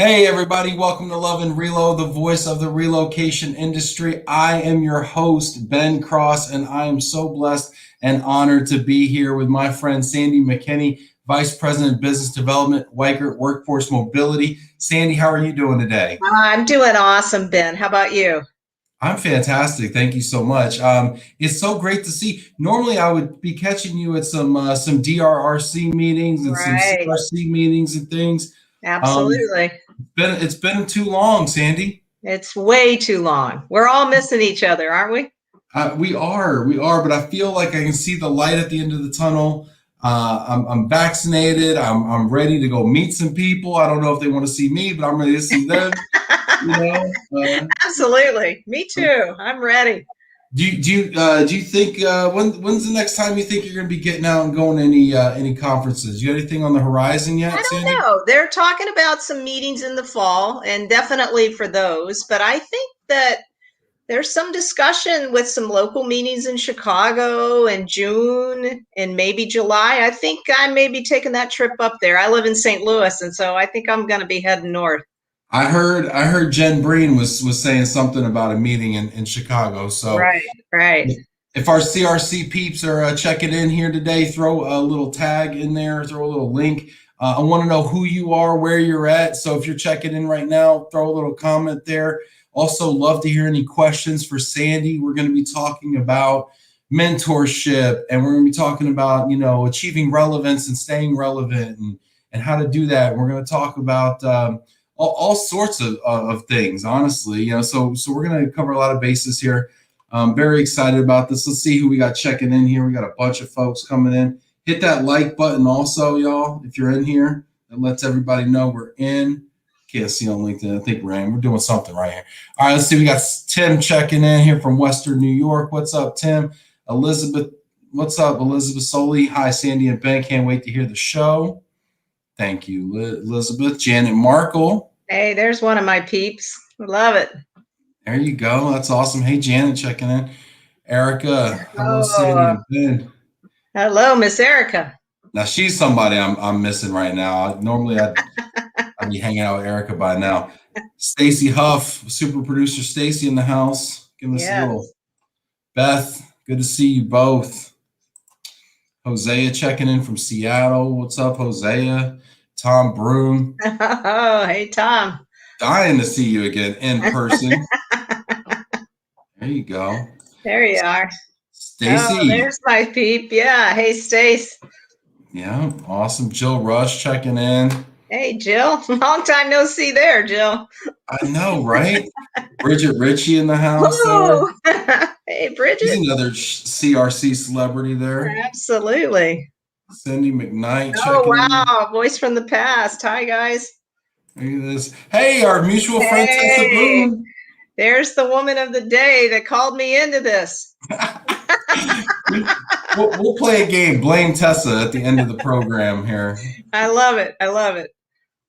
Hey everybody, welcome to Love and Relo, the voice of the relocation industry. I am your host, Ben Cross, and I am so blessed and honored to be here with my friend Sandy McKinney, Vice President of Business Development, Weichert Workforce Mobility. Sandy, how are you doing today? I'm doing awesome, Ben. How about you? I'm fantastic. Thank you so much. It's so great to see. Normally, I would be catching you at some DRRC meetings and some Right. CRC meetings and things. Um, Absolutely. it's been too long, Sandy. It's way too long. We're all missing each other, aren't we? We are, but I feel like I can see the light at the end of the tunnel. I'm vaccinated. I'm ready to go meet some people. I don't know if they want to see me, but I'm ready to see them. Absolutely. Me too. I'm ready. Do you think when's the next time you think you're going to be getting out and going to any conferences? You got anything on the horizon I yet, don't Sandy? know. They're talking about some meetings in the fall and definitely for those, but I think that there's some discussion with some local meetings in Chicago in June and maybe July. I think I may be taking that trip up there. I live in St. Louis, and so I think I'm going to be heading north. I heard Jen Breen was saying something about a meeting in Chicago. So Right, right. if our CRC peeps are checking in here today, throw a little tag in there, throw a little link. I want to know who you are, where you're at. So if you're checking in right now, throw a little comment there. Also, love to hear any questions for Sandy. We're going to be talking about mentorship, and we're going to be talking about achieving relevance and staying relevant, and how to do that. We're going to talk about all sorts of things, honestly. So we're going to cover a lot of bases here. I'm very excited about this. Let's see who we got checking in here. We got a bunch of folks coming in. Hit that like button also, y'all, if you're in here. That lets everybody know we're in. Can't see on LinkedIn. I think we're in. We're doing something right here. All right, let's see. We got Tim checking in here from Western New York. What's up, Tim? Elizabeth, what's up, Elizabeth Soley? Hi, Sandy and Ben. Can't wait to hear the show. Thank you, Elizabeth. Janet Markle. Hey, there's one of my peeps. Love it. There you go. That's awesome. Hey, Janet checking in. Erica, hello, Sandy Oh, and Ben. hello, Miss Erica. Now she's somebody I'm missing right now. Normally I'd be hanging out with Erica by now. Stacy Huff, super producer Stacy in the house. Give us a little. Yes. Beth, good to see you both. Hosea checking in from Seattle. What's up, Hosea? Tom Broom, Oh, hey, Tom. dying to see you again in person. There you go. There you are. Oh, Stacy, there's my peep. Yeah. Hey, Stace. yeah, awesome. Jill Rush checking in. Hey, Jill. Long time no see there, Jill. I know, right? Bridget Ritchie in the house there. Woo! Hey, She's Bridget. another CRC celebrity there. Absolutely. Cindy McKnight Oh, checking in. wow. Voice from the past. Hi, guys. Look at this. Hey, our mutual friend Tessa Hey, Boone. there's the woman of the day that called me into this. We'll play a game. Blame Tessa at the end of the program here. I love it. I love it.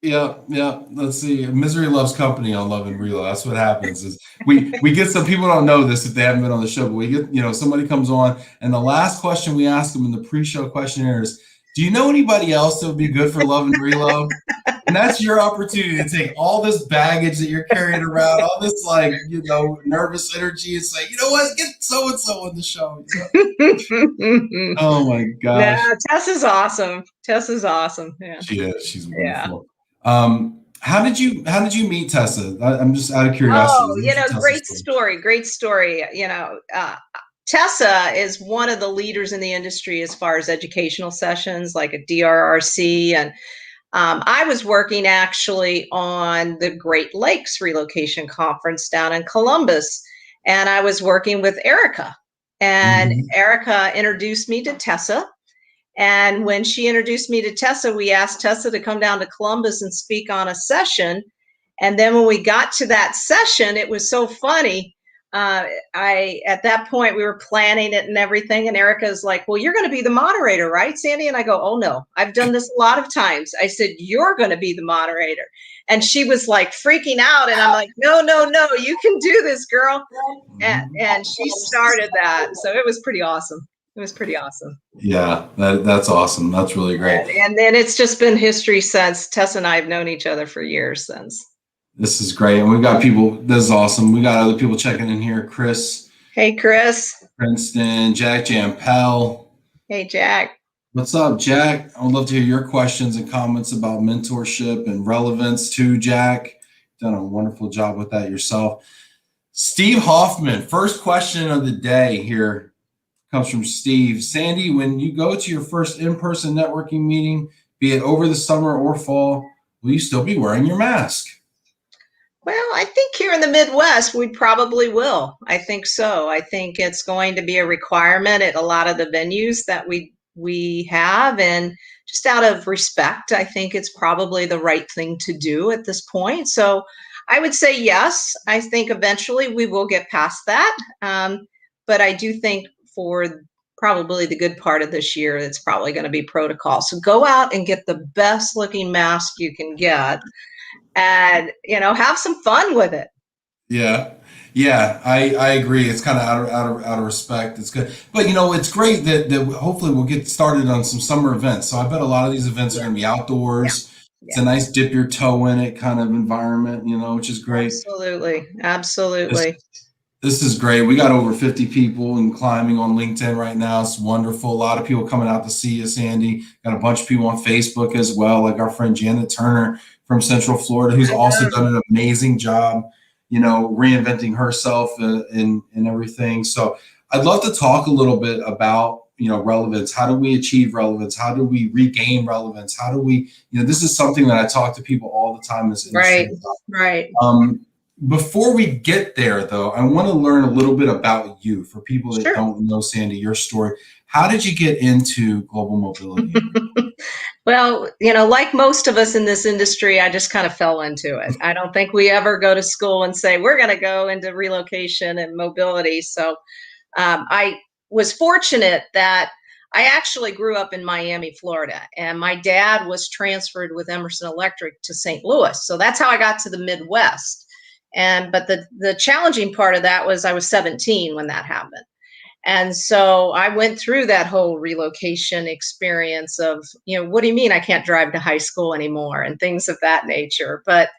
Yeah, yeah. Let's see. Misery loves company on Love and Relo. That's what happens. Is we get some people don't know this if they haven't been on the show, but we get somebody comes on, and the last question we ask them in the pre-show questionnaire is, "Do you know anybody else that would be good for Love and Relo?" And that's your opportunity to take all this baggage that you're carrying around, all this nervous energy, and say, you know what, get so and so on the show. Oh my No, gosh, Tess is awesome. Tess is awesome. Yeah. she is. She's Yeah. wonderful. How did you meet Tessa? I'm just out of curiosity. Oh, What's your Tessa great story? story. Great story. Tessa is one of the leaders in the industry as far as educational sessions, like a DRRC. And I was working actually on the Great Lakes Relocation Conference down in Columbus. And I was working with Erica. And Mhm. Erica introduced me to Tessa. And when she introduced me to Tessa, we asked Tessa to come down to Columbus and speak on a session. And then when we got to that session, it was so funny. I at that point we were planning it and everything, and Erica's like, "Well, you're going to be the moderator, right, Sandy?" And I go, "Oh no, I've done this a lot of times." I said, "You're going to be the moderator," and she was like freaking out, and I'm like, "No, no, no, you can do this, girl." And she started that, so it was pretty awesome. It was pretty awesome. Yeah, that's awesome. That's really great. And then it's just been history since. Tessa and I have known each other for years since. This is great. And we've got people, this is awesome. We got other people checking in here. Chris. Hey, Chris. Princeton, Jack Jampel. Hey, Jack. What's up, Jack? I would love to hear your questions and comments about mentorship and relevance too, Jack. Done a wonderful job with that yourself. Steve Hoffman, first question of the day here comes from Steve. Sandy, when you go to your first in-person networking meeting, be it over the summer or fall, will you still be wearing your mask? Well, I think here in the Midwest, we probably will. I think so. I think it's going to be a requirement at a lot of the venues that we have, and just out of respect, I think it's probably the right thing to do at this point. So I would say yes. I think eventually we will get past that. But I do think for probably the good part of this year, it's probably going to be protocol. So go out and get the best looking mask you can get, and have some fun with it. Yeah, I agree. It's kind of out of respect. It's good, but it's great that hopefully we'll get started on some summer events. So I bet a lot of these events are going to be outdoors. Yeah. It's a nice dip your toe in it kind of environment, which is great. Absolutely. This is great. We got over 50 people and climbing on LinkedIn right now. It's wonderful. A lot of people coming out to see us, Andy. Got a bunch of people on Facebook as well, like our friend Janet Turner from Central Florida, who's also done an amazing job, reinventing herself and everything. So I'd love to talk a little bit about, relevance. How do we achieve relevance? How do we regain relevance? How do we, this is something that I talk to people all the time in this industry. Right. Before we get there, though, I want to learn a little bit about you. For people that Sure. don't know, Sandy, your story. How did you get into global mobility? Well, like most of us in this industry, I just kind of fell into it. I don't think we ever go to school and say, we're going to go into relocation and mobility. So I was fortunate that I actually grew up in Miami, Florida, and my dad was transferred with Emerson Electric to St. Louis. So that's how I got to the Midwest. But the challenging part of that was I was 17 when that happened. And so I went through that whole relocation experience of, what do you mean I can't drive to high school anymore and things of that nature. But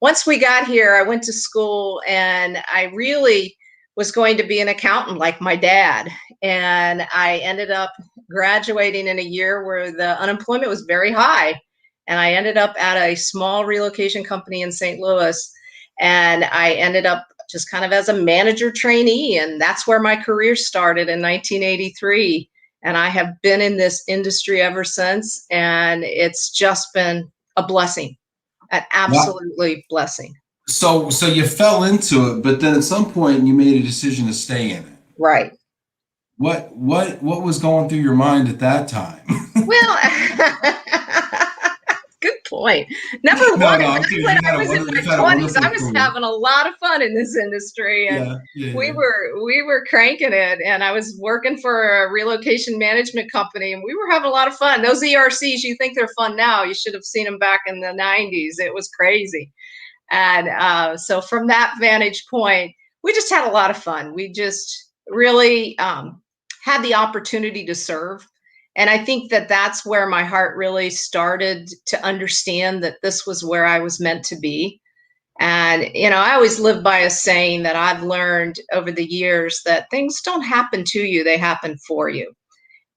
once we got here, I went to school and I really was going to be an accountant like my dad. And I ended up graduating in a year where the unemployment was very high. And I ended up at a small relocation company in St. Louis. And I ended up just kind of as a manager trainee. And that's where my career started in 1983. And I have been in this industry ever since. And it's just been a blessing, an absolutely blessing. So you fell into it, but then at some point you made a decision to stay in it. Right. What was going through your mind at that time? Well, good point. Number one, when I was in my 20s, I was having a lot of fun in this industry, and we were cranking it. And I was working for a relocation management company, and we were having a lot of fun. Those ERCs, you think they're fun now? You should have seen them back in the 90s. It was crazy. And so from that vantage point, we just had a lot of fun. We just really had the opportunity to serve. And I think that that's where my heart really started to understand that this was where I was meant to be. And, I always live by a saying that I've learned over the years that things don't happen to you, they happen for you.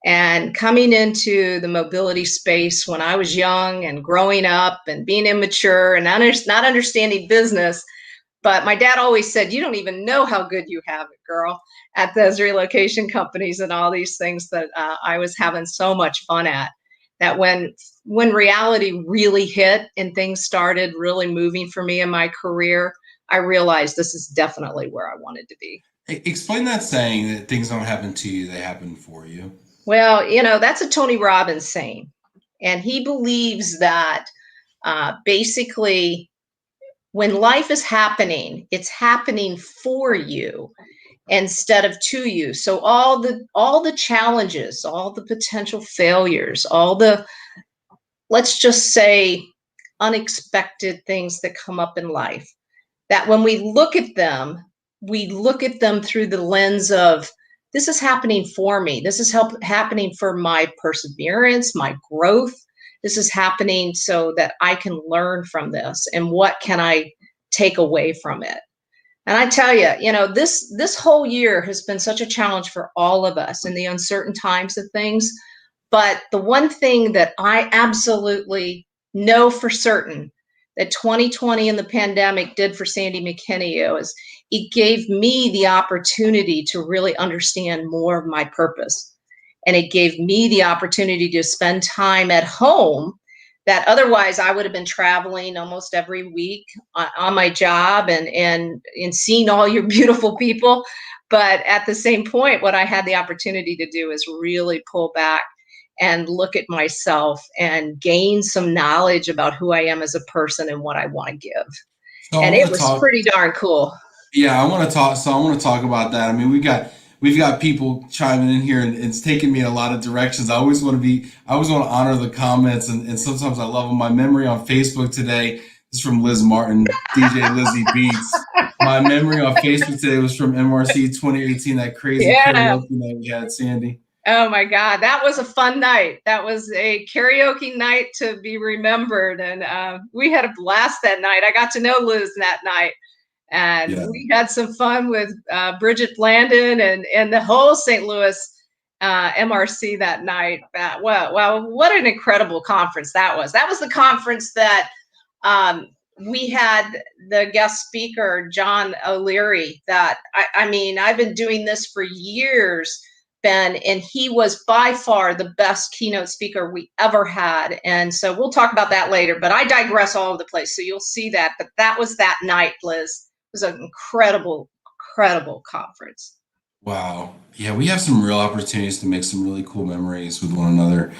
And coming into the mobility space when I was young and growing up and being immature and not understanding business, but my dad always said, you don't even know how good you have it, girl, at those relocation companies and all these things that I was having so much fun at. That when reality really hit and things started really moving for me in my career, I realized this is definitely where I wanted to be. Explain that saying that things don't happen to you, they happen for you. Well, that's a Tony Robbins saying. And he believes that basically when life is happening, it's happening for you instead of to you. So all the challenges, all the potential failures, all the, let's just say, unexpected things that come up in life, that when we look at them through the lens of this is happening for me. This is happening for my perseverance, my growth. This is happening so that I can learn from this, and what can I take away from it? And I tell you, this whole year has been such a challenge for all of us in the uncertain times of things. But the one thing that I absolutely know for certain that 2020 and the pandemic did for Sandy McKinney is it gave me the opportunity to really understand more of my purpose. And it gave me the opportunity to spend time at home that otherwise I would have been traveling almost every week on my job and seeing all your beautiful people. But at the same point, what I had the opportunity to do is really pull back and look at myself and gain some knowledge about who I am as a person and what I want to give. So And it was pretty darn cool. Yeah, I want to talk. So I want to talk about that. I mean, we've got people chiming in here, and it's taking me in a lot of directions. I always want to honor the comments, and sometimes I love them. My memory on Facebook today is from Liz Martin, DJ Lizzie Beats. My memory on Facebook today was from MRC 2018, that crazy karaoke night we had, Sandy. Oh my God, that was a fun night. That was a karaoke night to be remembered. And we had a blast that night. I got to know Liz that night. And we had some fun with Bridget Blandon and the whole St. Louis MRC that night. Wow, what an incredible conference that was. That was the conference that we had the guest speaker, John O'Leary, that I mean, I've been doing this for years, Ben, and he was by far the best keynote speaker we ever had. And so we'll talk about that later, but I digress all over the place. So you'll see that, but that was that night, Liz. It was an incredible, incredible conference. Wow. Yeah, we have some real opportunities to make some really cool memories with one another.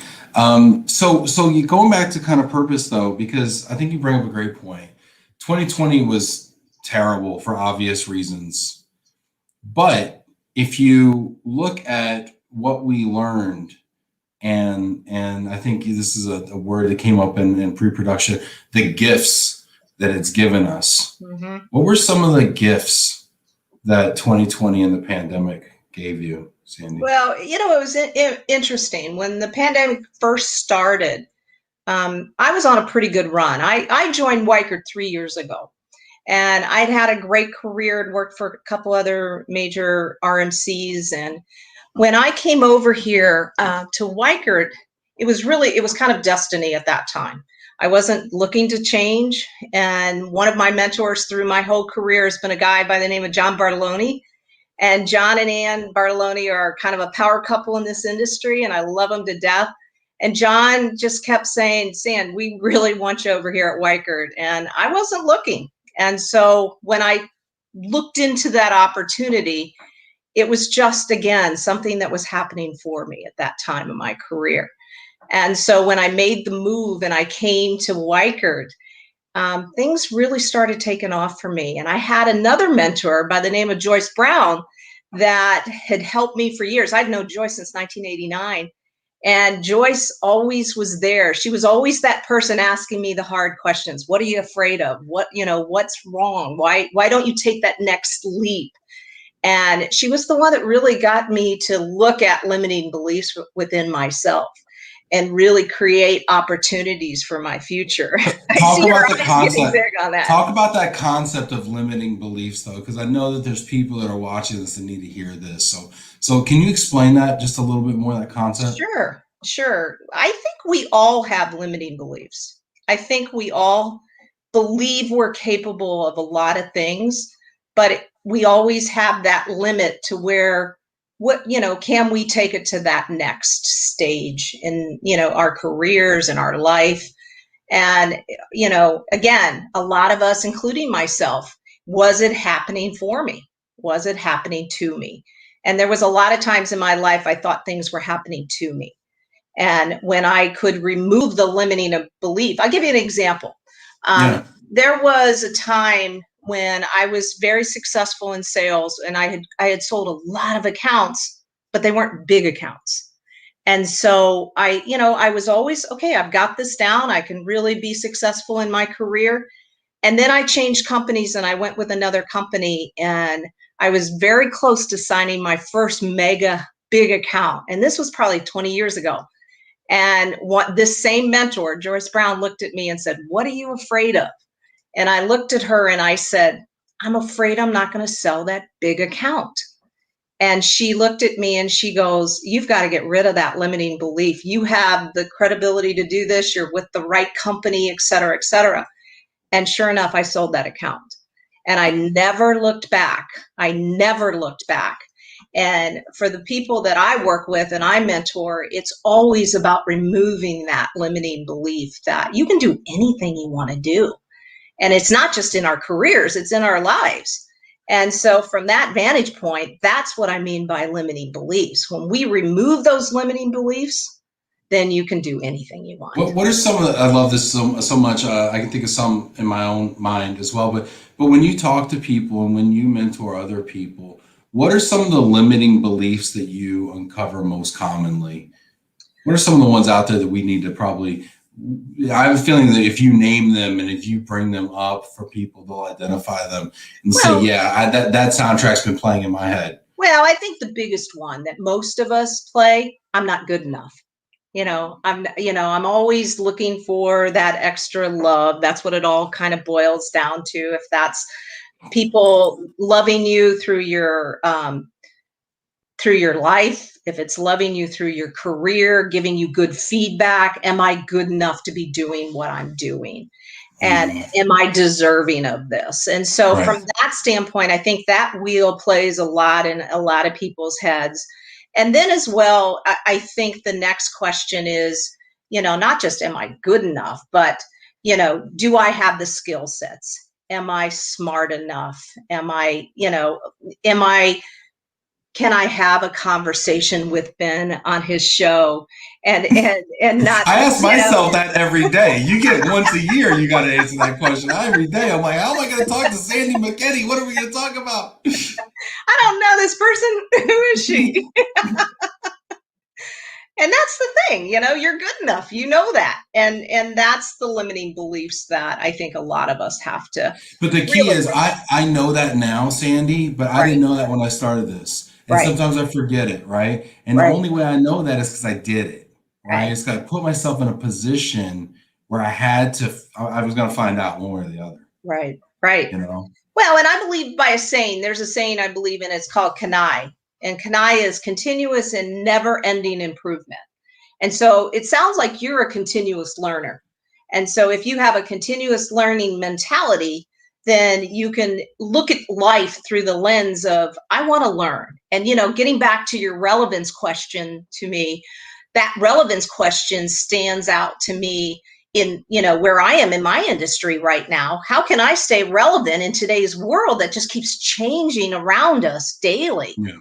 So you going back to kind of purpose though, because I think you bring up a great point. 2020 was terrible for obvious reasons, but if you look at what we learned, and I think this is a word that came up in pre-production, the gifts that it's given us. Mm-hmm. What were some of the gifts that 2020 and the pandemic gave you, Sandy? Well, it was interesting. When the pandemic first started, I was on a pretty good run. I joined Weichert 3 years ago. And I'd had a great career and worked for a couple other major RMCs. And when I came over here to Weichert, it was kind of destiny at that time. I wasn't looking to change. And one of my mentors through my whole career has been a guy by the name of John Bartoloni. And John and Ann Bartoloni are kind of a power couple in this industry, and I love them to death. And John just kept saying, Sand, we really want you over here at Weichert. And I wasn't looking. And so when I looked into that opportunity, it was just, again, something that was happening for me at that time in my career. And so when I made the move and I came to Weichert, things really started taking off for me. And I had another mentor by the name of Joyce Brown that had helped me for years. I'd known Joyce since 1989. And Joyce always was there. She was always that person asking me the hard questions. What are you afraid of? What's wrong? Why don't you take that next leap? And she was the one that really got me to look at limiting beliefs within myself and really create opportunities for my future. Talk about the concept. Talk about that concept of limiting beliefs, though, because I know that there's people that are watching this and need to hear this. So can you explain that just a little bit more, that concept? Sure. I think we all have limiting beliefs. I think we all believe we're capable of a lot of things, but we always have that limit to where, can we take it to that next stage in, our careers and our life? And, again, a lot of us, including myself, was it happening for me? Was it happening to me? And there was a lot of times in my life I thought things were happening to me. And when I could remove the limiting of belief, I'll give you an example. There was a time when I was very successful in sales, and I had sold a lot of accounts, but they weren't big accounts. And so I was always, okay, I've got this down. I can really be successful in my career. And then I changed companies and I went with another company, and I was very close to signing my first mega big account. And this was probably 20 years ago. And this same mentor, Joyce Brown, looked at me and said, "What are you afraid of?" And I looked at her and I said, "I'm afraid I'm not going to sell that big account." And she looked at me and she goes, "You've got to get rid of that limiting belief. You have the credibility to do this. You're with the right company, et cetera, et cetera." And sure enough, I sold that account. And I never looked back. I never looked back. And for the people that I work with and I mentor, it's always about removing that limiting belief that you can do anything you want to do. And it's not just in our careers, it's in our lives. And so from that vantage point, that's what I mean by limiting beliefs. When we remove those limiting beliefs, then you can do anything you want. What are some of the, I love this so much. I can think of some in my own mind as well. But when you talk to people and when you mentor other people, what are some of the limiting beliefs that you uncover most commonly? What are some of the ones out there that we need to probably, I have a feeling that if you name them and if you bring them up for people, they'll identify them and say, yeah, that soundtrack's been playing in my head. Well, I think the biggest one that most of us play, I'm not good enough. I'm always looking for that extra love. That's what it all kind of boils down to. If that's people loving you through your life, if it's loving you through your career, giving you good feedback, am I good enough to be doing what I'm doing? And am I deserving of this? And so from that standpoint, I think that wheel plays a lot in a lot of people's heads. And then as well, I think the next question is, not just am I good enough, but, do I have the skill sets? Am I smart enough? Can I have a conversation with Ben on his show and not? I ask myself that every day. You get it once a year, you got to answer that question. Every day, I'm like, how am I going to talk to Sandy McKinney? What are we going to talk about? I don't know this person. Who is she? And that's the thing, you're good enough, that. And that's the limiting beliefs that I think a lot of us have to. But the key is I know that now, Sandy, but I didn't know that when I started this. And sometimes I forget it, right? And the only way I know that is because I did it, right? It's got to put myself in a position where I was going to find out one way or the other. Right. Well, and I believe by there's a saying I believe in, it's called CANI. And CANI is continuous and never-ending improvement. And so it sounds like you're a continuous learner. And so if you have a continuous learning mentality, then you can look at life through the lens of, I want to learn. And, getting back to your relevance question to me, that relevance question stands out to me in, where I am in my industry right now. How can I stay relevant in today's world that just keeps changing around us daily? Yeah.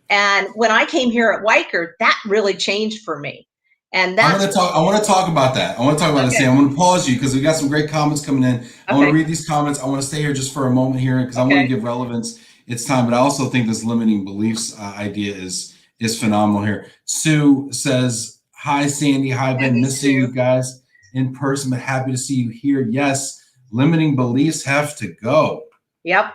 And when I came here at Weichert, that really changed for me. And I want to talk about that. I want to talk about that, Sam. I'm going to pause you because we got some great comments coming in. I want to read these comments. I want to stay here just for a moment here because I want to give relevance its time. But I also think this limiting beliefs idea is phenomenal here. Sue says, "Hi, Sandy. Hi, Ben. Missing you guys in person, but happy to see you here." Yes, limiting beliefs have to go. Yep.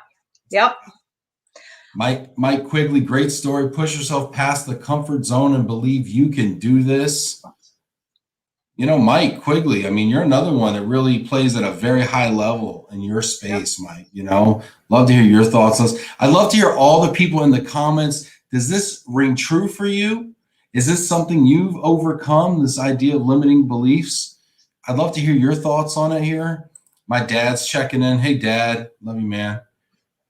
Mike Quigley, great story. Push yourself past the comfort zone and believe you can do this. Mike Quigley, I mean, you're another one that really plays at a very high level in your space, Mike. Love to hear your thoughts on this. I'd love to hear all the people in the comments. Does this ring true for you? Is this something you've overcome, this idea of limiting beliefs? I'd love to hear your thoughts on it here. My dad's checking in. Hey, Dad. Love you, man.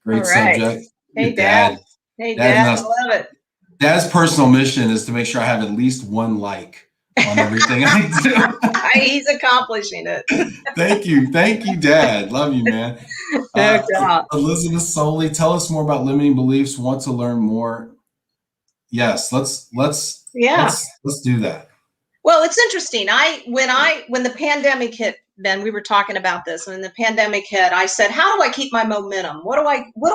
Great subject. Hey, Dad. Hey, Dad. I love it. Dad's personal mission is to make sure I have at least one like on everything I do. He's accomplishing it. Thank you, Dad. Love you, man. Elizabeth Soley, tell us more about limiting beliefs. Want to learn more? Yes, let's do that. Well, it's interesting. When the pandemic hit, Ben, we were talking about this. When the pandemic hit, I said, how do I keep my momentum? What do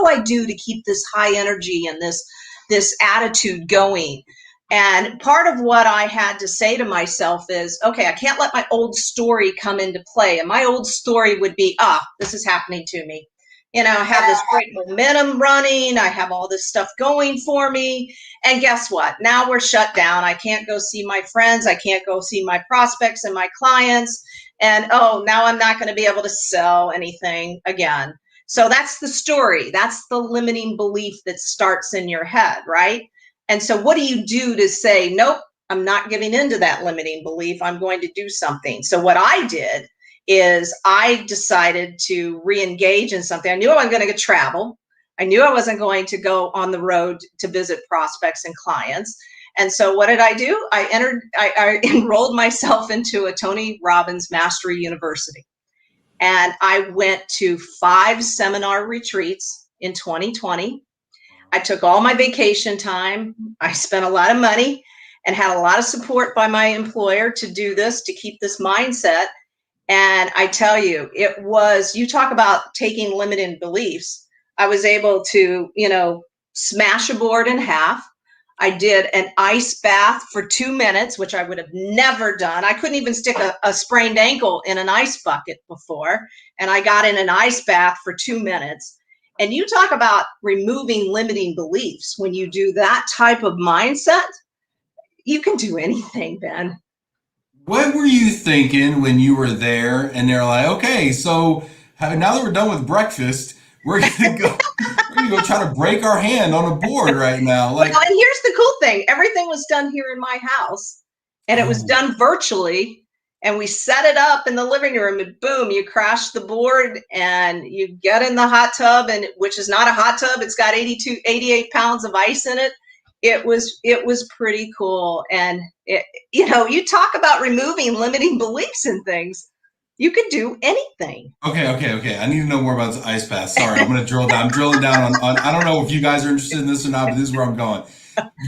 I do to keep this high energy and this attitude going? And part of what I had to say to myself is, okay, I can't let my old story come into play. And my old story would be, this is happening to me. You know, I have this great momentum running. I have all this stuff going for me. And guess what? Now we're shut down. I can't go see my friends. I can't go see my prospects and my clients. And oh, now I'm not going to be able to sell anything again. So that's the story. That's the limiting belief that starts in your head, right? And so what do you do to say, nope, I'm not giving into that limiting belief. I'm going to do something. So what I did is I decided to re-engage in something. I knew I wasn't going to travel. I knew I wasn't going to go on the road to visit prospects and clients. And so what did I do? I enrolled myself into a Tony Robbins Mastery University. And I went to 5 seminar retreats in 2020. I took all my vacation time. I spent a lot of money and had a lot of support by my employer to do this, to keep this mindset. And I tell you, it was, you talk about taking limiting beliefs. I was able to, you know, smash a board in half. I did an ice bath for 2 minutes, which I would have never done. I couldn't even stick a sprained ankle in an ice bucket before. And I got in an ice bath for 2 minutes. And you talk about removing limiting beliefs. When you do that type of mindset, you can do anything, Ben. What were you thinking when you were there and they're like, okay, so now that we're done with breakfast, we're gonna go we're gonna go try to break our hand on a board right now. Like, Well, and here's the cool thing. Everything was done here in my house, and it was oh, done virtually. And we set it up in the living room, and boom, you crash the board and you get in the hot tub, and which is not a hot tub. It's got 88 pounds of ice in it. It was pretty cool. And it, you know, you talk about removing limiting beliefs and things. You can do anything. okay. I need to know more about this ice bath. Sorry, I'm gonna drill down. I'm drilling down on I don't know if you guys are interested in this or not, but this is where I'm going.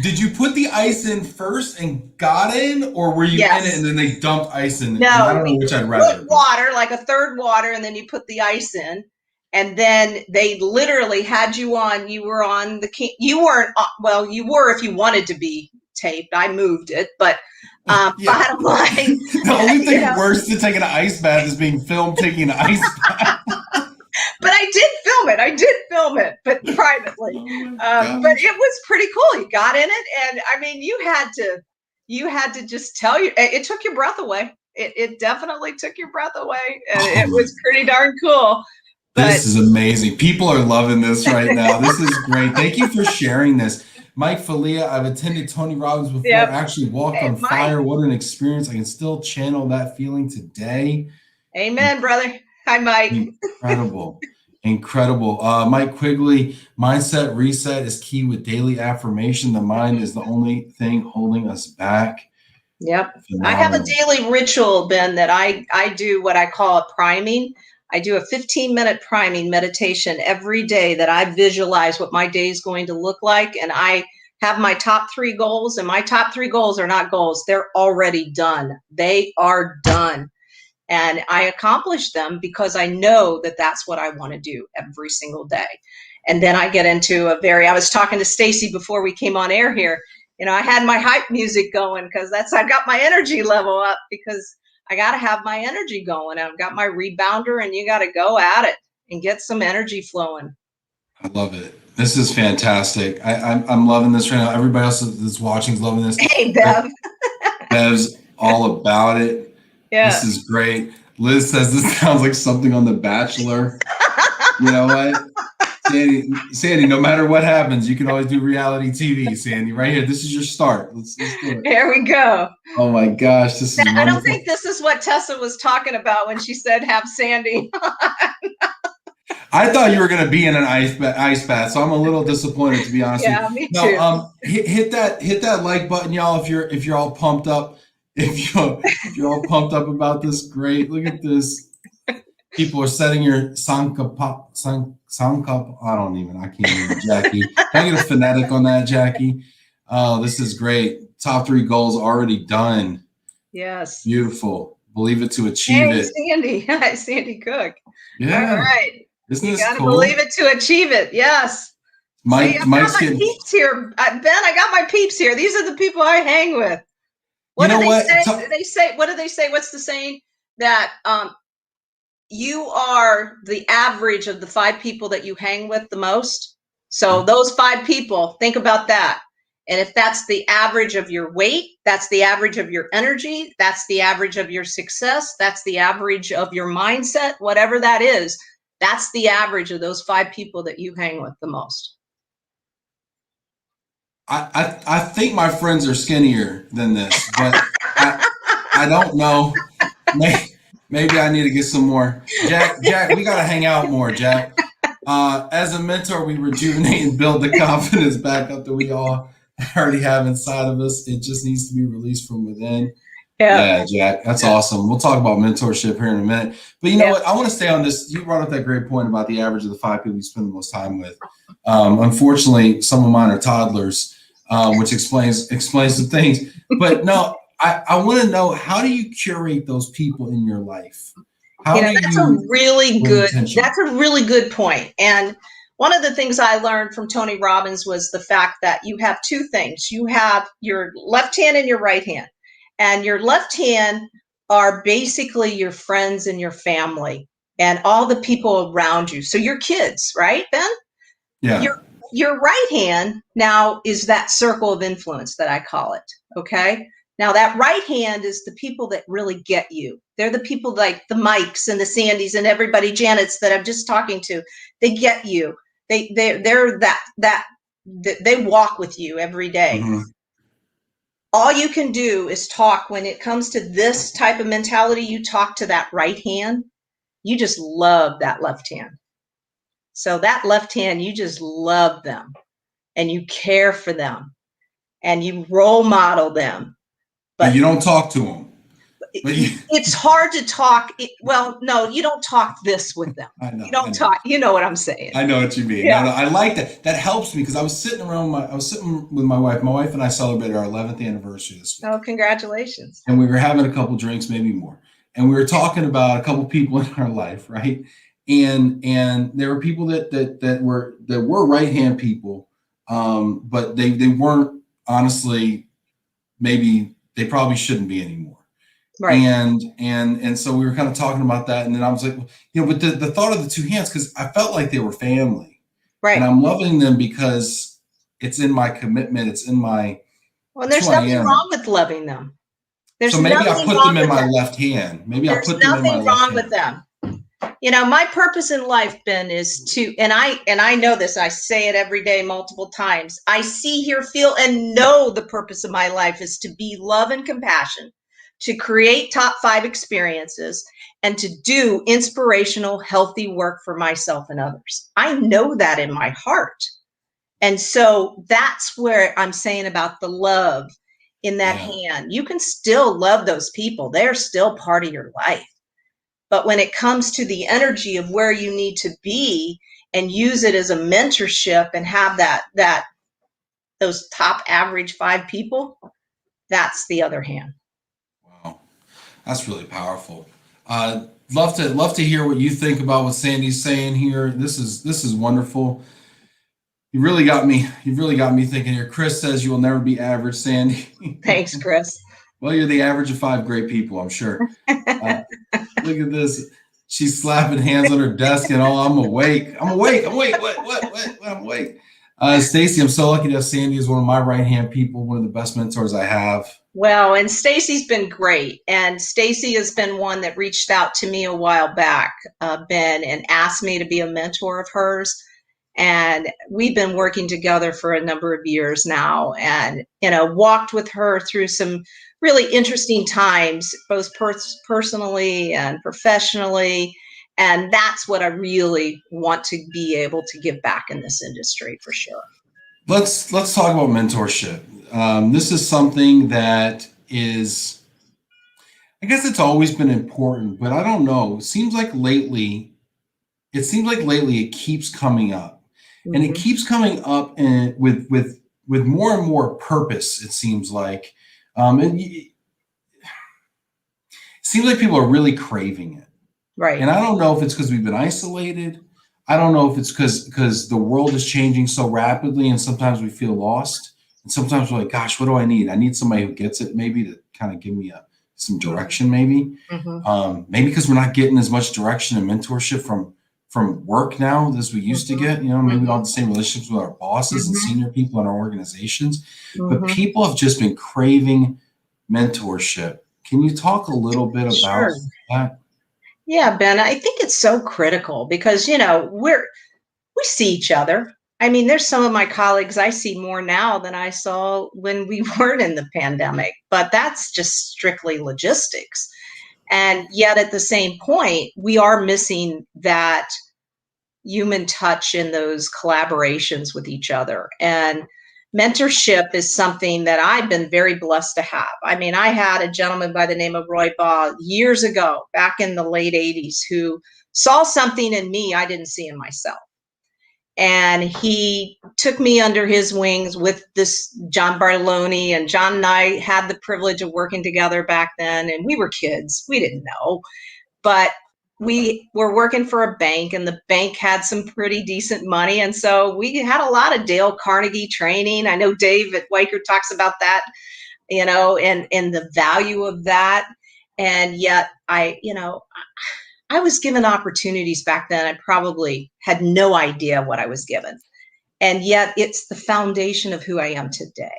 Did you put the ice in first and got in, or were you in it Yes. and then they dumped ice in? And I No, don't know we which I'd put rather. water, like a third water, and then you put the ice in. And then they literally had you on, you were on you weren't, well, you were if you wanted to be taped. I moved it, but Yeah. bottom line, The only you thing know, worse than taking an ice bath is being filmed taking an ice bath. but I did film it. I did film it, but privately. Oh my But gosh. it was pretty cool. You got in it, and I mean, you had to just tell you. It took your breath away. It definitely took your breath away, and Oh it my. was pretty darn cool. But This is amazing. People are loving this right now. This is great. Thank you for sharing this. Mike Falia, I've attended Tony Robbins before, yep, actually walked hey, on Mike. fire. What an experience. I can still channel that feeling today. Amen, brother. Hi, Mike. Incredible. Incredible. Mike Quigley, mindset reset is key with daily affirmation. The mind is the only thing holding us back. Yep. I have a Phenomenal. daily ritual, Ben, that I do what I call a priming. I do a 15-minute priming meditation every day that I visualize what my day is going to look like. And I have my top 3 goals, and my top 3 goals are not goals. They're already done. They are done. And I accomplish them because I know that that's what I want to do every single day. And then I get into I was talking to Stacy before we came on air here. You know, I had my hype music going because I've got my energy level up, because I got to have my energy going. I've got my rebounder, and you got to go at it and get some energy flowing. I love it. This is fantastic. I'm loving this right now. Everybody else that's watching is loving this. Hey, Bev. Bev's all about it. This Yeah. is great. Liz says this sounds like something on The Bachelor. You know what? Sandy, no matter what happens, you can always do reality TV, Sandy. Right here. This is your start. Let's do it. There we go. Oh my gosh, this is I don't wonderful. think this is what Tessa was talking about when she said have Sandy. I thought you were going to be in an ice bath, so I'm a little disappointed, to be honest with Yeah, you. me No, too. hit that like button, y'all. If you're all pumped up, if you're all pumped up about this, great. Look at this. People are setting your sankap. I can't even, Jackie. Can I get a phonetic on that, Jackie? Oh, this is great. Top 3 goals already done. Yes. Beautiful. Believe it to achieve Hey, it. Sandy. Hi, Sandy Cook. Yeah. All right. Isn't You this got to cool? believe it to achieve it. Yes. See, I've Mike's got my getting. peeps here. Ben, I got my peeps here. These are the people I hang with. What You do know they what? say? What do they say? What's the saying? That you are the average of the 5 people that you hang with the most. So those 5 people, think about that. And if that's the average of your weight, that's the average of your energy, that's the average of your success, that's the average of your mindset, whatever that is, that's the average of those 5 people that you hang with the most. I think my friends are skinnier than this, but I don't know. Maybe I need to get some more. Jack, we got to hang out more, Jack. As a mentor, we rejuvenate and build the confidence back up that we all already have inside of us. It just needs to be released from within. Yeah, Jack, that's awesome. We'll talk about mentorship here in a minute. But you know what? I want to stay on this. You brought up that great point about the average of the 5 people you spend the most time with. Unfortunately, some of mine are toddlers, which explains some things. But no, I want to know, how do you curate those people in your life? That's a really good point. And one of the things I learned from Tony Robbins was the fact that you have 2 things. You have your left hand and your right hand. And your left hand are basically your friends and your family and all the people around you. So your kids, right, Ben? Yeah. Your right hand now is that circle of influence that I call it, okay? Now that right hand is the people that really get you. They're the people like the Mikes and the Sandys and everybody, Janet's that I'm just talking to. They get you. They're they walk with you every day. Mm-hmm. All you can do is talk. When it comes to this type of mentality, you talk to that right hand. You just love that left hand. So that left hand, you just love them and you care for them and you role model them. But you don't talk to them. It's hard to talk. Well, no, you don't talk this with them. I know. You don't talk. You know what I'm saying. I know what you mean. Yeah. No, I like that. That helps me because I was sitting with my wife. My wife and I celebrated our 11th anniversary this week. Oh, congratulations. And we were having a couple drinks, maybe more. And we were talking about a couple people in our life, right? And there were people that were right-hand people, but they weren't, honestly, maybe they probably shouldn't be anymore. Right. And so we were kind of talking about that. And then I was like, but the thought of the 2 hands, because I felt like they were family. Right. And I'm loving them because it's in my commitment. It's in my. Well, there's nothing wrong with loving them. So maybe I'll put them in my left hand. Maybe I'll put them in my left hand. There's nothing wrong with them. My purpose in life, Ben, is to, and I know this, I say it every day, multiple times. I see, hear, feel, and know the purpose of my life is to be love and compassion, to create top 5 experiences, and to do inspirational, healthy work for myself and others. I know that in my heart. And so that's where I'm saying about the love in that hand. You can still love those people. They're still part of your life. But when it comes to the energy of where you need to be and use it as a mentorship and have those top average 5 people, that's the other hand. Wow, that's really powerful. Love to hear what you think about what Sandy's saying here. This is wonderful. You really got me thinking here. Chris says you will never be average, Sandy. Thanks, Chris. Well, you're the average of 5 great people, I'm sure. Look at this. She's slapping hands on her desk and all. I'm awake. What? I'm awake. Stacy, I'm so lucky to have Sandy as one of my right-hand people, one of the best mentors I have. Well, and Stacy's been great. And Stacy has been one that reached out to me a while back, Ben, and asked me to be a mentor of hers. And we've been working together for a number of years now, and walked with her through some really interesting times, both personally and professionally. And that's what I really want to be able to give back in this industry for sure. Let's talk about mentorship. This is something that is, I guess it's always been important, but I don't know. It seems like lately it keeps coming up. Mm-hmm. And it keeps coming up with more and more purpose, it seems like. It seems like people are really craving it. Right. And I don't know if it's because we've been isolated. I don't know if it's because the world is changing so rapidly and sometimes we feel lost. And sometimes we're like, gosh, what do I need? I need somebody who gets it, maybe to kind of give me some direction, maybe. Maybe because we're not getting as much direction and mentorship from work now as we used to get. Maybe we don't have the same relationships with our bosses and senior people in our organizations. But people have just been craving mentorship. Can you talk a little bit about that? Yeah, Ben, I think it's so critical because, we see each other. I mean, there's some of my colleagues I see more now than I saw when we weren't in the pandemic, but that's just strictly logistics. And yet at the same point, we are missing that human touch in those collaborations with each other. And mentorship is something that I've been very blessed to have. I mean, I had a gentleman by the name of Roy Baugh years ago, back in the late 80s, who saw something in me I didn't see in myself. And he took me under his wings with this John Barloni, and John and I had the privilege of working together back then. And we were kids, we didn't know, but we were working for a bank, and the bank had some pretty decent money. And so we had a lot of Dale Carnegie training. I know Dave at Weichert talks about that, and the value of that. And yet I was given opportunities back then. I probably had no idea what I was given. And yet it's the foundation of who I am today.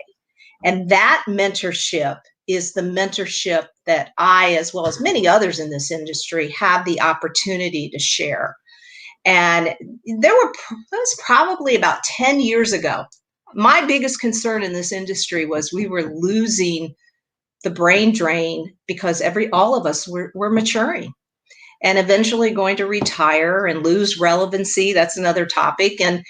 And that mentorship is the mentorship that I, as well as many others in this industry, have the opportunity to share. And it was probably about 10 years ago. My biggest concern in this industry was we were losing the brain drain because all of us were maturing and eventually going to retire and lose relevancy. That's another topic, and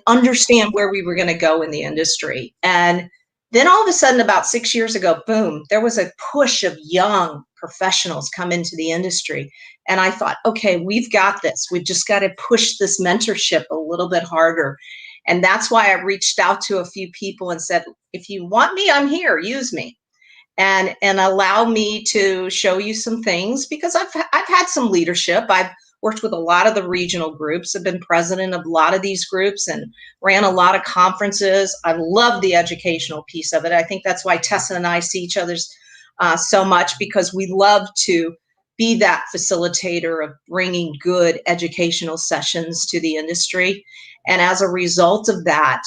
understand where we were going to go in the industry. And then all of a sudden, about 6 years ago, boom, there was a push of young professionals come into the industry. And I thought, okay, we've got this. We've just got to push this mentorship a little bit harder. And that's why I reached out to a few people and said, if you want me, I'm here, use me. And allow me to show you some things, because I've had some leadership. I've worked with a lot of the regional groups. I've been president of a lot of these groups and ran a lot of conferences. I love the educational piece of it. I think that's why Tessa and I see each other's so much, because we love to be that facilitator of bringing good educational sessions to the industry. And as a result of that,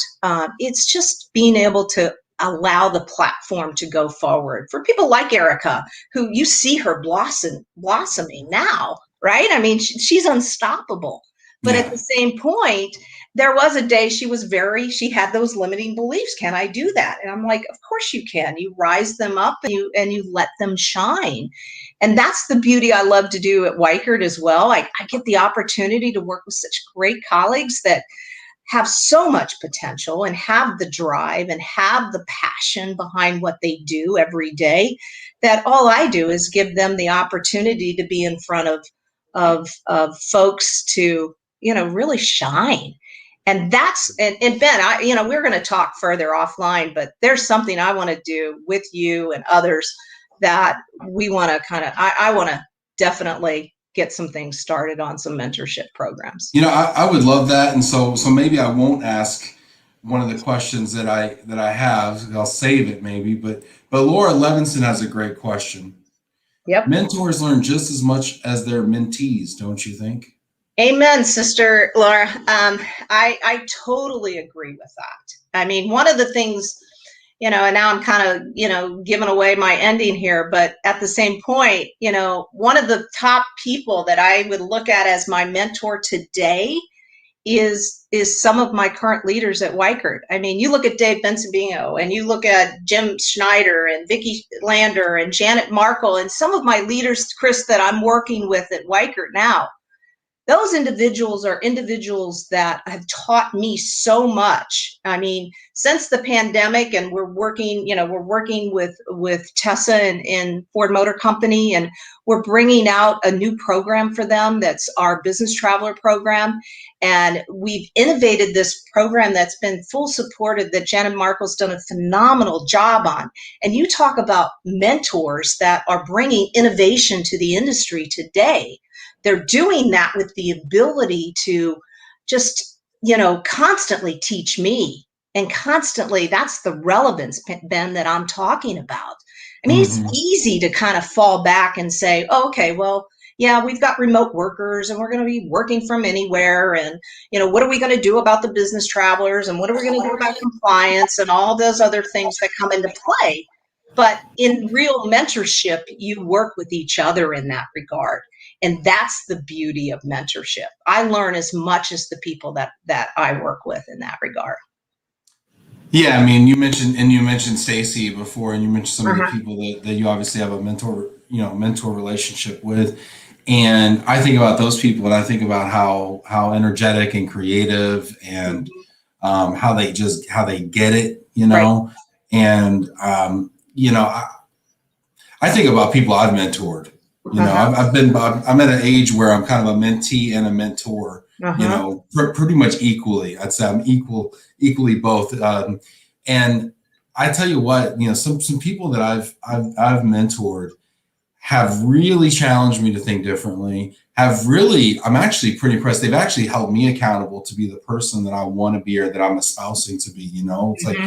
it's just being able to allow the platform to go forward for people like Erica, who you see her blossoming now, right? I mean, she's unstoppable. But at the same point, there was a day she had those limiting beliefs. Can I do that? And I'm like, of course you can. You rise them up and you let them shine. And that's the beauty I love to do at Weichert as well. I get the opportunity to work with such great colleagues that have so much potential and have the drive and have the passion behind what they do every day, that all I do is give them the opportunity to be in front of folks to, really shine. And that's, and Ben, we're going to talk further offline, but there's something I want to do with you and others that we want to I want to definitely get some things started on some mentorship programs. I would love that. And so maybe I won't ask one of the questions that I have. I'll save it maybe, but Laura Levinson has a great question. Yep. Mentors learn just as much as their mentees, don't you think? Amen, Sister Laura. I totally agree with that. I mean, one of the things, and now I'm kind of, giving away my ending here, but at the same point, one of the top people that I would look at as my mentor today is some of my current leaders at Weichert. I mean, you look at Dave Bensabino, and you look at Jim Schneider and Vicki Lander and Janet Markle, and some of my leaders, Chris, that I'm working with at Weichert now. Those individuals are individuals that have taught me so much. I mean, since the pandemic, and we're working with Tessa and Ford Motor Company, and we're bringing out a new program for them. That's our business traveler program. And we've innovated this program that's been full supported, that Janet Markle's done a phenomenal job on. And you talk about mentors that are bringing innovation to the industry today. They're doing that with the ability to just, constantly teach me, and constantly, that's the relevance, Ben, that I'm talking about. I mean, it's easy to kind of fall back and say, oh, okay, well, yeah, we've got remote workers and we're going to be working from anywhere. And, what are we going to do about the business travelers? And what are we going to do about compliance and all those other things that come into play? But in real mentorship, you work with each other in that regard. And that's the beauty of mentorship. I learn as much as the people that I work with in that regard. Yeah, I mean, you mentioned Stacy before, and you mentioned some of the people that you obviously have a mentor relationship with. And I think about those people, and I think about how energetic and creative, and how they get it, Right. And I think about people I've mentored. I'm at an age where I'm kind of a mentee and a mentor. Pretty much equally. I'd say I'm equally both. And I tell you what, some people that I've mentored have really challenged me to think differently. I'm actually pretty impressed. They've actually held me accountable to be the person that I want to be, or that I'm espousing to be. It's like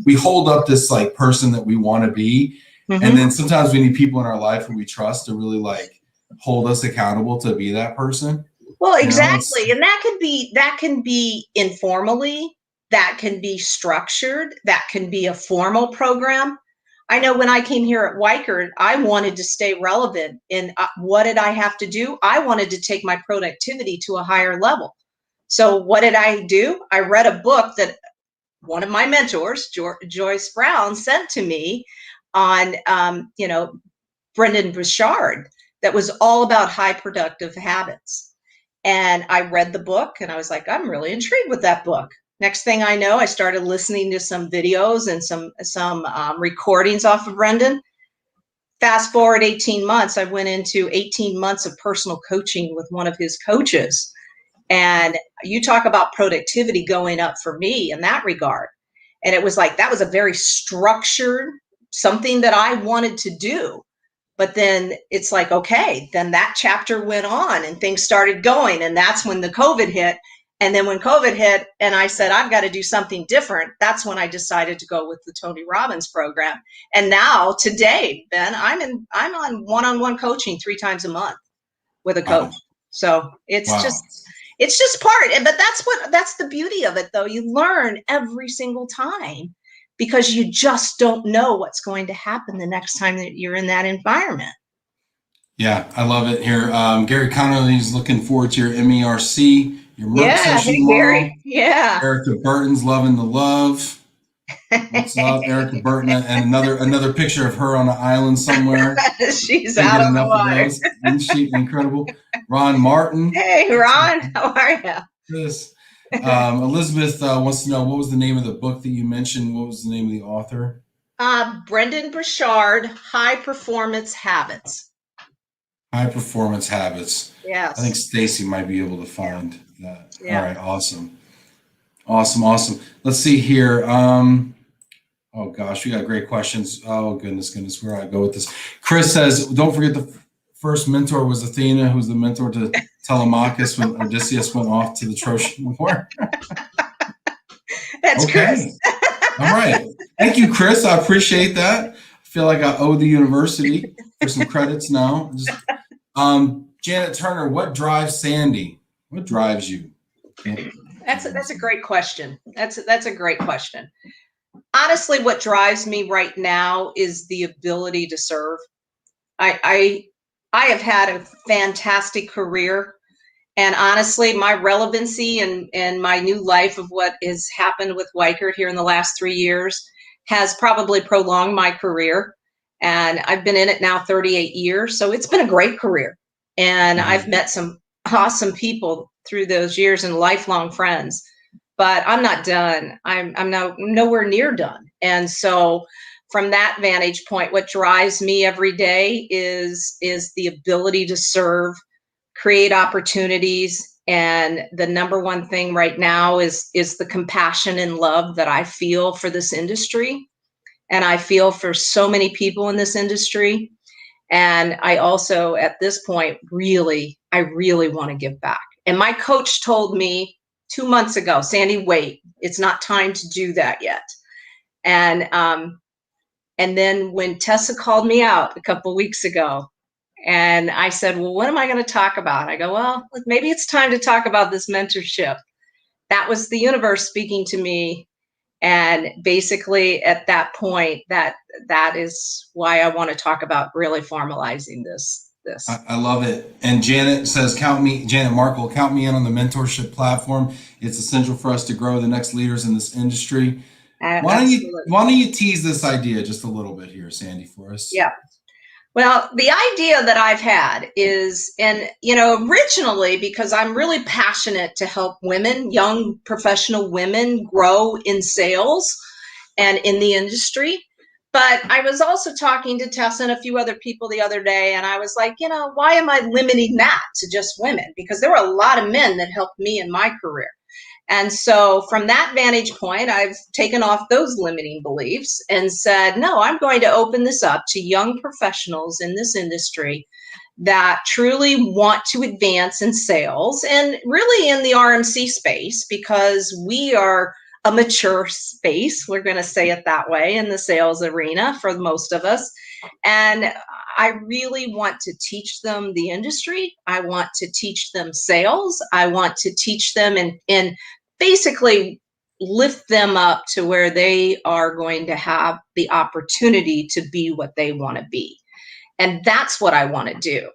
we hold up this like person that we want to be, and then sometimes we need people in our life who we trust to really like hold us accountable to be that person. Well, exactly. And that can be informally, that can be structured, that can be a formal program. I know when I came here at Weichert, I wanted to stay relevant. And what did I have to do? I wanted to take my productivity to a higher level. So what did I do? I read a book that one of my mentors, Joyce Brown, sent to me on, Brendan Burchard, that was all about high productive habits. And I read the book and I was like, I'm really intrigued with that book. Next thing I know, I started listening to some videos and some recordings off of Brendan. Fast forward 18 months, I went into 18 months of personal coaching with one of his coaches. And you talk about productivity going up for me in that regard. And it was like, that was a very structured, something that I wanted to do. But then it's like, okay, then that chapter went on and things started going. And that's when the COVID hit. And then when COVID hit and I said, I've got to do something different, that's when I decided to go with the Tony Robbins program. And now today, Ben, I'm on one-on-one coaching 3 times a month with a coach. Wow. So it's just part. But that's the beauty of it, though. You learn every single time, because you just don't know what's going to happen the next time that you're in that environment. Yeah, I love it here. Gary Connolly's looking forward to your MERC, your Merck session tomorrow. Gary. Yeah. Erica Burton's loving the love. What's up, Erica Burton? And another picture of her on an island somewhere. She's out of the water. Isn't she incredible? Ron Martin. Hey, Ron, how are you? Yes. Elizabeth wants to know, what was the name of the book that you mentioned? What was the name of the author? Brendan Burchard, High Performance Habits. High Performance Habits. Yes. I think Stacy might be able to find that. Yeah. All right. Awesome. Let's see here. Oh gosh, we got great questions. Oh goodness, where do I go with this? Chris says, don't forget the first mentor was Athena, who's the mentor to Telemachus when Odysseus went off to the Trojan War. That's Chris. All right. Thank you, Chris. I appreciate that. I feel like I owe the university for some credits now. Janet Turner, what drives Sandy? What drives you? That's a great question. That's a great question. Honestly, what drives me right now is the ability to serve. I have had a fantastic career, and honestly, my relevancy and my new life of what has happened with Weichert here in the last 3 years has probably prolonged my career. And I've been in it now 38 years, so it's been a great career. And I've met some awesome people through those years and lifelong friends. But I'm not done. I'm nowhere near done. And so from that vantage point, what drives me every day is the ability to serve, create opportunities. And the number one thing right now is the compassion and love that I feel for this industry. And I feel for so many people in this industry. And I also, at this point, I really want to give back. And my coach told me 2 months ago, Sandy, wait, it's not time to do that yet. And And then when Tessa called me out a couple of weeks ago, and I said, well, what am I going to talk about? I go, well, maybe it's time to talk about this mentorship. That was the universe speaking to me. And basically at that point, that is why I want to talk about really formalizing this. I love it. And Janet says, Janet Markle, count me in on the mentorship platform. It's essential for us to grow the next leaders in this industry. Why don't you tease this idea just a little bit here, Sandy, for us? Yeah. Well, the idea that I've had is, and originally, because I'm really passionate to help women, young professional women, grow in sales and in the industry. But I was also talking to Tessa and a few other people the other day, and I was like, why am I limiting that to just women? Because there were a lot of men that helped me in my career. And so from that vantage point, I've taken off those limiting beliefs and said, no, I'm going to open this up to young professionals in this industry that truly want to advance in sales and really in the RMC space, because we are a mature space. We're going to say it that way in the sales arena for most of us. And I really want to teach them the industry. I want to teach them sales. I want to teach them and basically lift them up to where they are going to have the opportunity to be what they want to be. And that's what I want to do.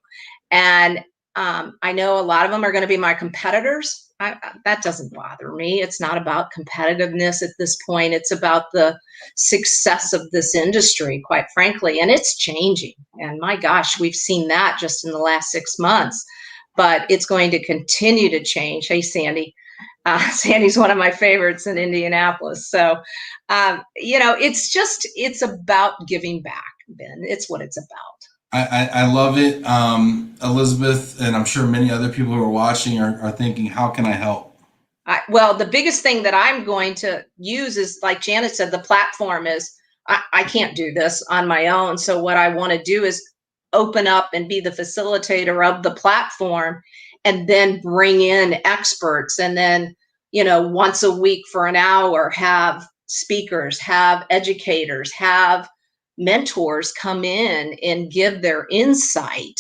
And I know a lot of them are going to be my competitors. That doesn't bother me. It's not about competitiveness at this point. It's about the success of this industry, quite frankly. And it's changing. And my gosh, we've seen that just in the last 6 months. But it's going to continue to change. Hey, Sandy. Sandy's one of my favorites in Indianapolis. So, it's about giving back, Ben. It's what it's about. I love it. Elizabeth, and I'm sure many other people who are watching are thinking, how can I help? Well, the biggest thing that I'm going to use is, like Janet said, the platform is, I can't do this on my own. So what I want to do is open up and be the facilitator of the platform, and then bring in experts, and then, once a week for an hour, have speakers, have educators, have mentors come in and give their insight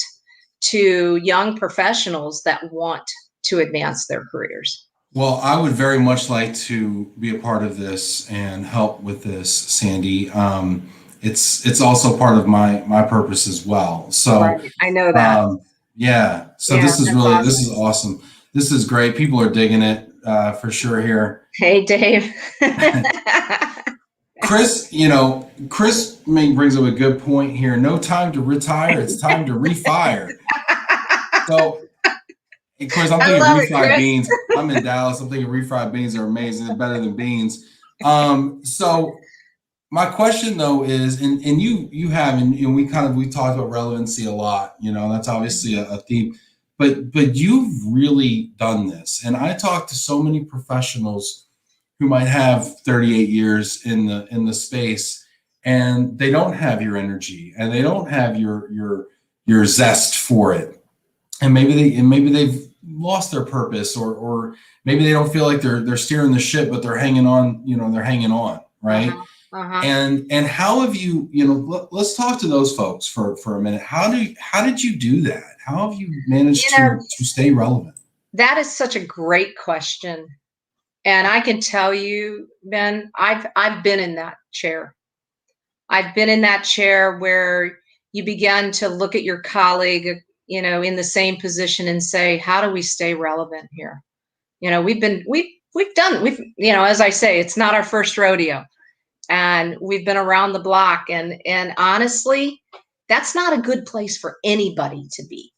to young professionals that want to advance their careers. Well, I would very much like to be a part of this and help with this, Sandy. It's also part of my purpose as well. So right. I know that. Yeah. So yeah, this is really awesome. This is awesome. This is great. People are digging it for sure here. Hey, Dave. Chris, Chris brings up a good point here. No time to retire. It's time to refire. So, of course, I'm thinking refried beans. I'm in Dallas. I'm thinking refried beans are amazing. They're better than beans. So my question though is, and you have, and we talked about relevancy a lot. That's obviously a theme. But you've really done this, and I talk to so many professionals who might have 38 years in the space, and they don't have your energy, and they don't have your zest for it, and maybe they've lost their purpose, or maybe they don't feel like they're steering the ship, but they're hanging on. They're hanging on, right? Uh-huh. And how have you? Let's talk to those folks for a minute. How did you do that? How have you managed to stay relevant? That is such a great question. And I can tell you, Ben, I've been in that chair. I've been in that chair where you begin to look at your colleague, in the same position and say, how do we stay relevant here? As I say, it's not our first rodeo, and we've been around the block, and honestly, that's not a good place for anybody to be.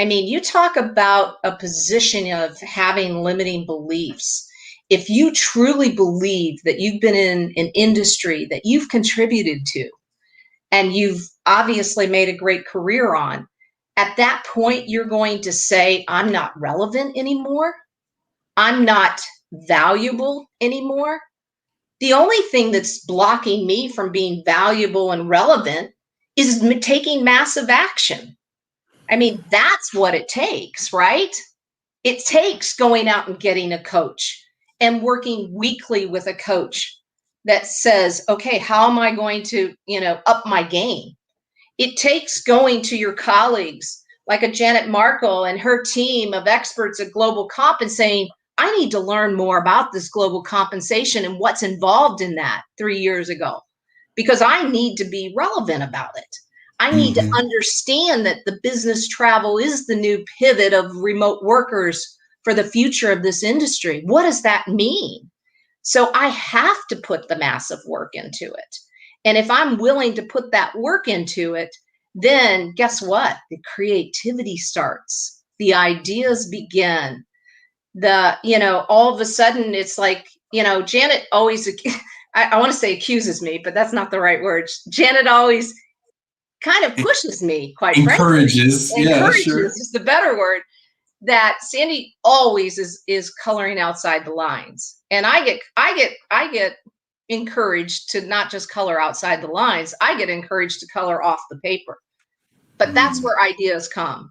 I mean, you talk about a position of having limiting beliefs. If you truly believe that you've been in an industry that you've contributed to, and you've obviously made a great career on, at that point, you're going to say, I'm not relevant anymore. I'm not valuable anymore. The only thing that's blocking me from being valuable and relevant is taking massive action. I mean, that's what it takes, right? It takes going out and getting a coach and working weekly with a coach that says, okay, how am I going to, up my game? It takes going to your colleagues like a Janet Markle and her team of experts at Global Comp and saying, I need to learn more about this global compensation and what's involved in that 3 years ago, because I need to be relevant about it. I need to understand that the business travel is the new pivot of remote workers for the future of this industry. What does that mean? So I have to put the massive work into it. And if I'm willing to put that work into it, then guess what? The creativity starts. The ideas begin. All of a sudden it's like, Janet always, I want to say accuses me, but that's not the right word. Janet always kind of pushes me, quite Encourages. frankly. Yeah, Encourages sure. is the better word. That Sandy always is coloring outside the lines. And I get encouraged to not just color outside the lines. I get encouraged to color off the paper. But that's where ideas come.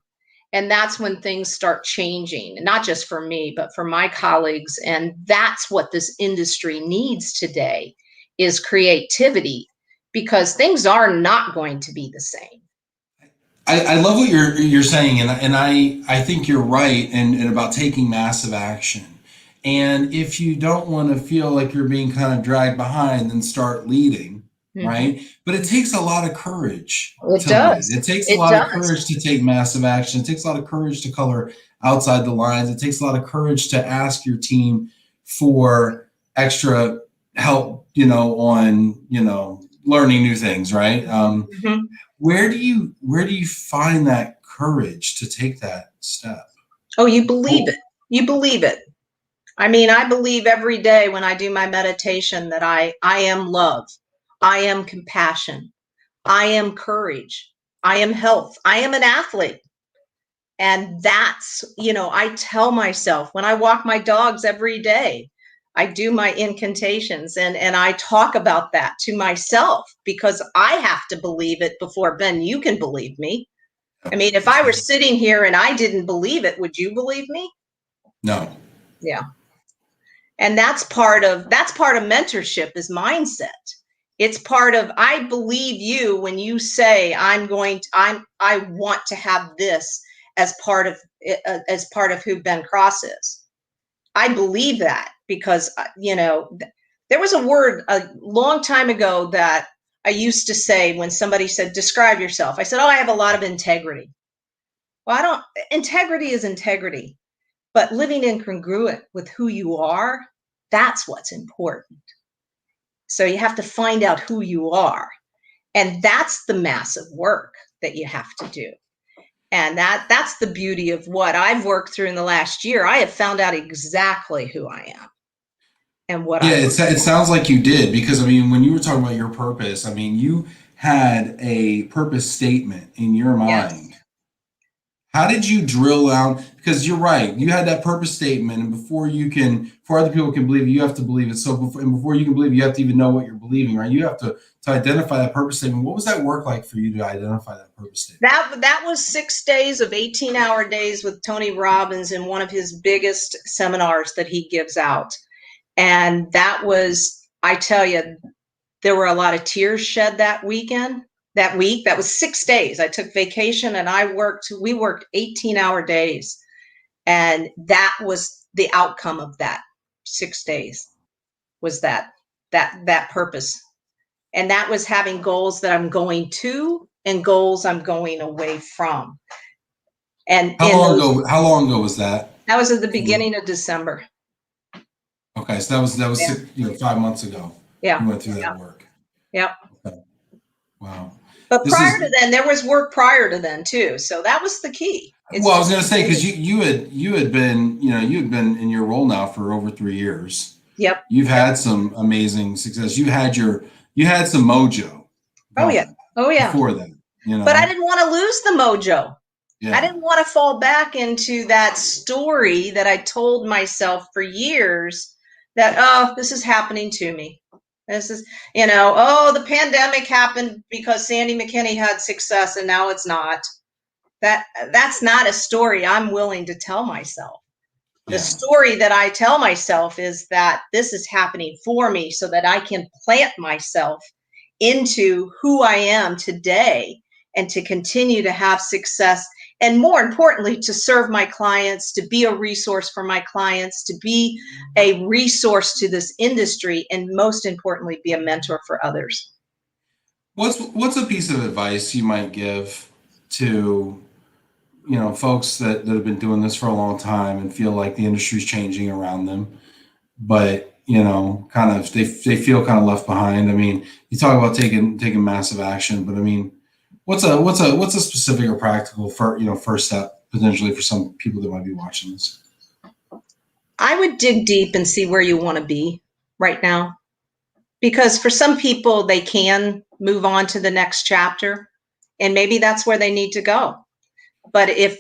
And that's when things start changing, not just for me, but for my colleagues. And that's what this industry needs today, is creativity, because things are not going to be the same. I love what you're saying, and I think you're right and about taking massive action. And if you don't want to feel like you're being kind of dragged behind, then start leading, right? But it takes a lot of courage to lead. It takes a lot of courage to take massive action. It takes a lot of courage to color outside the lines. It takes a lot of courage to ask your team for extra help, on, learning new things, right? Where do you find that courage to take that step? Oh, you believe it. You believe it. I mean, I believe every day when I do my meditation that I am love. I am compassion. I am courage. I am health. I am an athlete. And that's, I tell myself when I walk my dogs every day, I do my incantations and I talk about that to myself, because I have to believe it before, Ben, you can believe me. I mean, if I were sitting here and I didn't believe it, would you believe me? No. Yeah. And that's part of mentorship, is mindset. It's part of, I believe you when you say I want to have this as part of who Ben Cross is. I believe that because, there was a word a long time ago that I used to say when somebody said, describe yourself. I said, oh, I have a lot of integrity. Well, integrity is integrity, but living incongruent with who you are, that's what's important. So you have to find out who you are. And that's the massive work that you have to do. And that's the beauty of what I've worked through in the last year. I have found out exactly who I am and what I it sounds like you did, because when you were talking about your purpose, you had a purpose statement in your mind. Yes. How did you drill out? Because you're right, you had that purpose statement, and before other people can believe it, you have to believe it. So before you can believe it, you have to even know what you're believing, right? You have to identify that purpose statement. What was that work like for you to identify that purpose statement? That was 6 days of 18-hour days with Tony Robbins in one of his biggest seminars that he gives out. And that was, I tell you, there were a lot of tears shed that week. That was 6 days. I took vacation and we worked 18-hour days. And that was the outcome of that 6 days, was that purpose. And that was having goals that I'm going to and goals I'm going away from. And how long ago was that? That was at the beginning of December. Okay, so that was 5 months ago. Yeah. You went through that work. Yep. Okay. Wow. But prior to then, there was work prior to then too. So that was the key. I was going to say, because you had been in your role now for over 3 years. Yep. You've had some amazing success. You had some mojo. Oh yeah. Before that, But I didn't want to lose the mojo. Yeah. I didn't want to fall back into that story that I told myself for years that, oh, this is happening to me. This is, the pandemic happened because Sandy McKinney had success and now it's not. That's not a story I'm willing to tell myself. The story that I tell myself is that this is happening for me so that I can plant myself into who I am today and to continue to have success. And more importantly, to serve my clients, to be a resource for my clients, to be a resource to this industry, and most importantly, be a mentor for others. What's a piece of advice you might give to, folks that have been doing this for a long time and feel like the industry's changing around them, but kind of they feel kind of left behind? I mean, you talk about taking massive action, but I mean, what's a specific or practical first step potentially for some people that might be watching this? I would dig deep and see where you want to be right now, because for some people they can move on to the next chapter, and maybe that's where they need to go. But if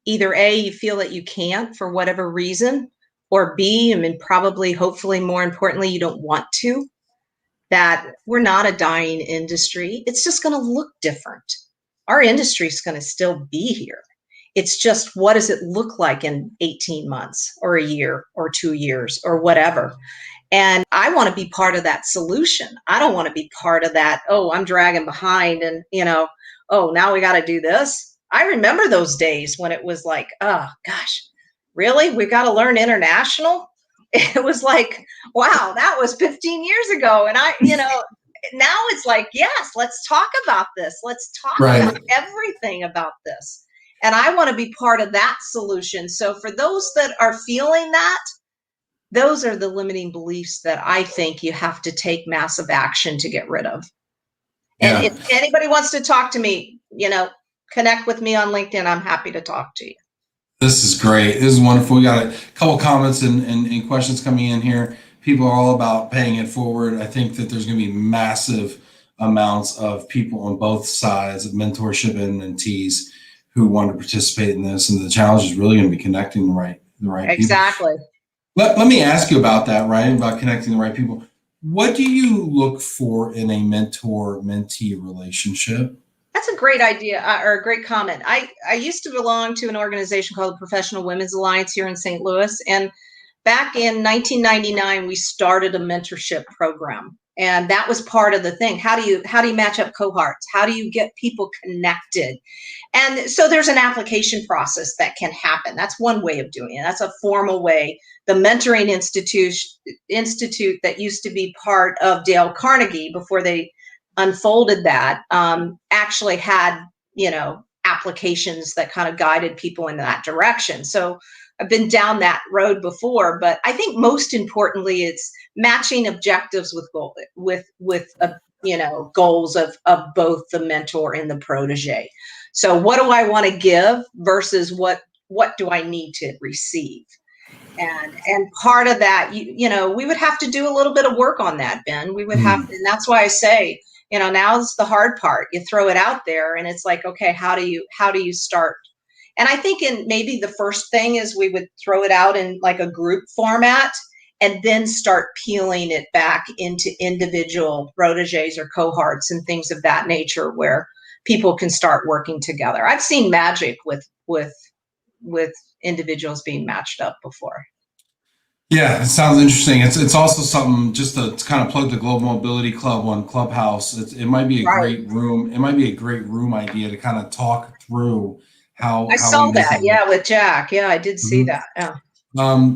either A, you feel that you can't for whatever reason, or B, I mean, probably, hopefully, more importantly, you don't want to, that we're not a dying industry. It's just going to look different. Our industry is going to still be here. It's just, what does it look like in 18 months or a year or 2 years or whatever? And I want to be part of that solution. I don't want to be part of that, oh, I'm dragging behind and, oh, now we got to do this. I remember those days when it was like, oh, gosh, really? We've got to learn international? It was like, wow, that was 15 years ago. And now it's like, yes, let's talk about this. Let's talk about everything about this. And I want to be part of that solution. So for those that are feeling that, those are the limiting beliefs that I think you have to take massive action to get rid of. And if anybody wants to talk to me, connect with me on LinkedIn. I'm happy to talk to you. This is great. This is wonderful. We got a couple comments and questions coming in here. People are all about paying it forward. I think that there's going to be massive amounts of people on both sides of mentorship and mentees who want to participate in this. And the challenge is really going to be connecting the right people. Exactly. Let me ask you about that, right? About connecting the right people. What do you look for in a mentor-mentee relationship? That's a great idea or a great comment. I used to belong to an organization called the Professional Women's Alliance here in St. Louis. And back in 1999, we started a mentorship program. And that was part of the thing. How do you match up cohorts? How do you get people connected? And so there's an application process that can happen. That's one way of doing it. That's a formal way. The Mentoring Institute that used to be part of Dale Carnegie before they unfolded that actually had, applications that kind of guided people in that direction. So I've been down that road before, but I think most importantly, it's matching objectives with goals of both the mentor and the protege. So what do I want to give versus what do I need to receive? And part of that, we would have to do a little bit of work on that, Ben. We would have to, and that's why I say, now's the hard part. You throw it out there and it's like, okay, how do you start? And I think maybe the first thing is we would throw it out in like a group format and then start peeling it back into individual proteges or cohorts and things of that nature where people can start working together. I've seen magic with individuals being matched up before. Yeah, it sounds interesting. It's also something just to kind of plug the Global Mobility Club on Clubhouse. It might be a great room. It might be a great room idea to kind of talk through how. I saw that. Yeah, with Jack. Yeah, I did see that. Yeah.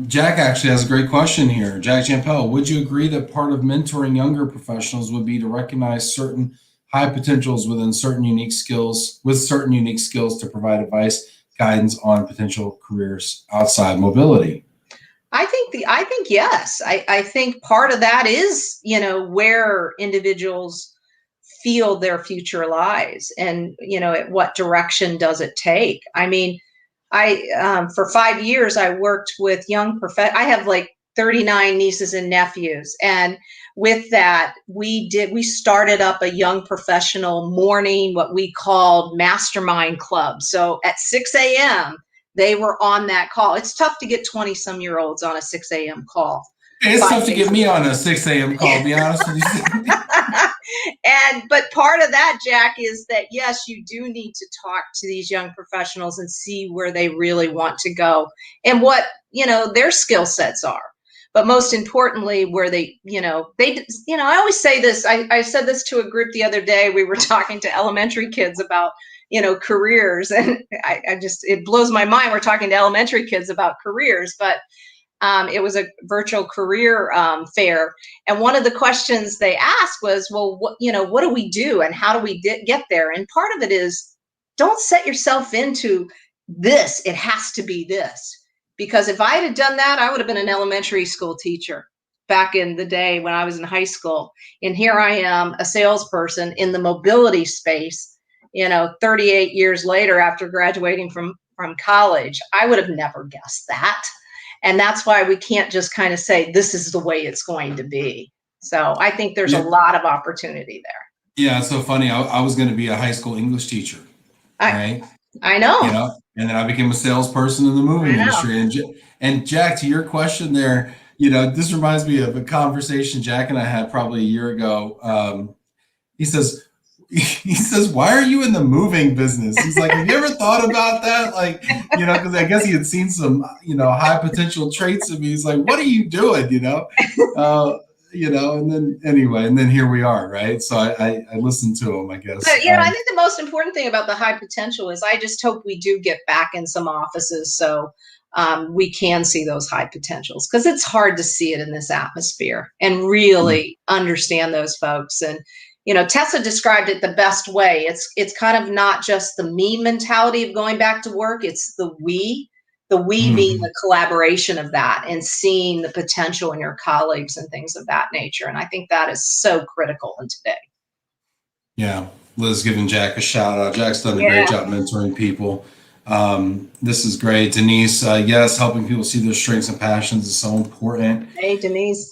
Jack actually has a great question here. Jack Jampel, would you agree that part of mentoring younger professionals would be to recognize certain high potentials within certain unique skills to provide advice, guidance on potential careers outside mobility? I think yes. I think part of that is, where individuals feel their future lies and, at what direction does it take? I mean, for 5 years, I worked with I have like 39 nieces and nephews. And with that, we started up a young professional morning, what we called mastermind club. So at 6 a.m., they were on that call. It's tough to get 20-some-year-olds on a 6 a.m. call. It's tough to get me on a 6 a.m. call, to be honest with you. But part of that, Jack, is that yes, you do need to talk to these young professionals and see where they really want to go and what, their skill sets are. But most importantly, where they, I always say this, I said this to a group the other day. We were talking to elementary kids about, careers, and it blows my mind. We're talking to elementary kids about careers, but it was a virtual career fair. And one of the questions they asked was, well, what do we do and how do we get there? And part of it is, don't set yourself into this. It has to be this. Because if I had done that, I would have been an elementary school teacher back in the day when I was in high school. And here I am, a salesperson in the mobility space, 38 years later after graduating from college. I would have never guessed that. And that's why we can't just kind of say, this is the way it's going to be. So I think there's a lot of opportunity there. Yeah, it's so funny. I was going to be a high school English teacher, right? I know. And then I became a salesperson in the moving industry. And Jack, to your question there, this reminds me of a conversation Jack and I had probably a year ago. He says, why are you in the moving business? He's like, have you ever thought about that? Like, because I guess he had seen some, high potential traits in me. He's like, what are you doing? And then here we are, right? So I listened to him, I guess. But, I think the most important thing about the high potential is I just hope we do get back in some offices so we can see those high potentials, because it's hard to see it in this atmosphere and really understand those folks. And, Tessa described it the best way. It's kind of not just the me mentality of going back to work. It's the we being the collaboration of that and seeing the potential in your colleagues and things of that nature. And I think that is so critical in today. Yeah. Liz giving Jack a shout out. Jack's done a great job mentoring people. This is great. Denise, yes, helping people see their strengths and passions is so important. Hey, Denise.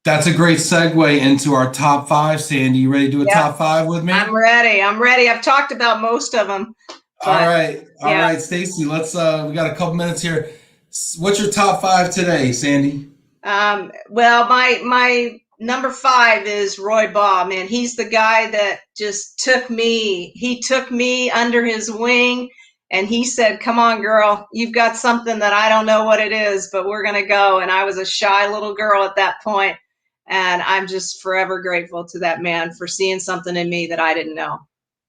That's a great segue into our top 5. Sandy, you ready to do a top 5 with me? I'm ready. I've talked about most of them. All right. Stacy, let's, we got a couple minutes here. What's your top 5 today, Sandy? Well, my number 5 is Roy Baugh. Man, he's the guy that just took me under his wing, and he said, come on, girl, you've got something that I don't know what it is, but we're going to go. And I was a shy little girl at that point. And I'm just forever grateful to that man for seeing something in me that I didn't know.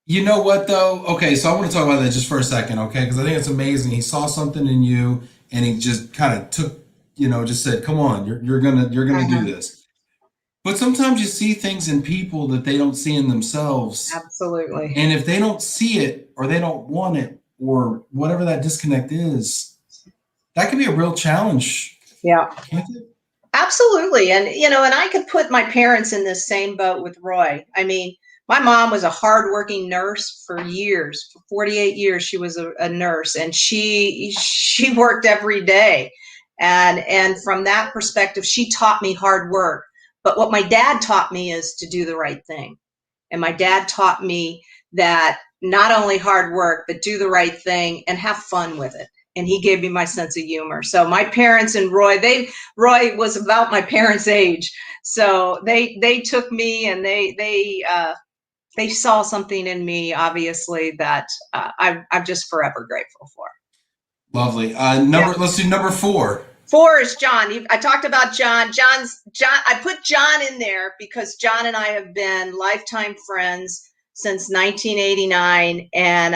You know what, though? Okay, so I want to talk about that just for a second, okay? Because I think it's amazing. He saw something in you, and he just kind of took, just said, come on, you're gonna do this. But sometimes you see things in people that they don't see in themselves. Absolutely. And if they don't see it, or they don't want it, or whatever that disconnect is, that can be a real challenge. Yeah. Can't it? Absolutely. And, and I could put my parents in this same boat with Roy. I mean, my mom was a hardworking nurse for years. For 48 years, she was a nurse, and she worked every day. And from that perspective, she taught me hard work. But what my dad taught me is to do the right thing. And my dad taught me that not only hard work, but do the right thing and have fun with it. And he gave me my sense of humor. So my parents and Roy was about my parents' age. So they took me, and they saw something in me, obviously, that I'm just forever grateful for. Lovely. Let's do number 4. 4 is John. I talked about John. John. I put John in there because John and I have been lifetime friends since 1989, and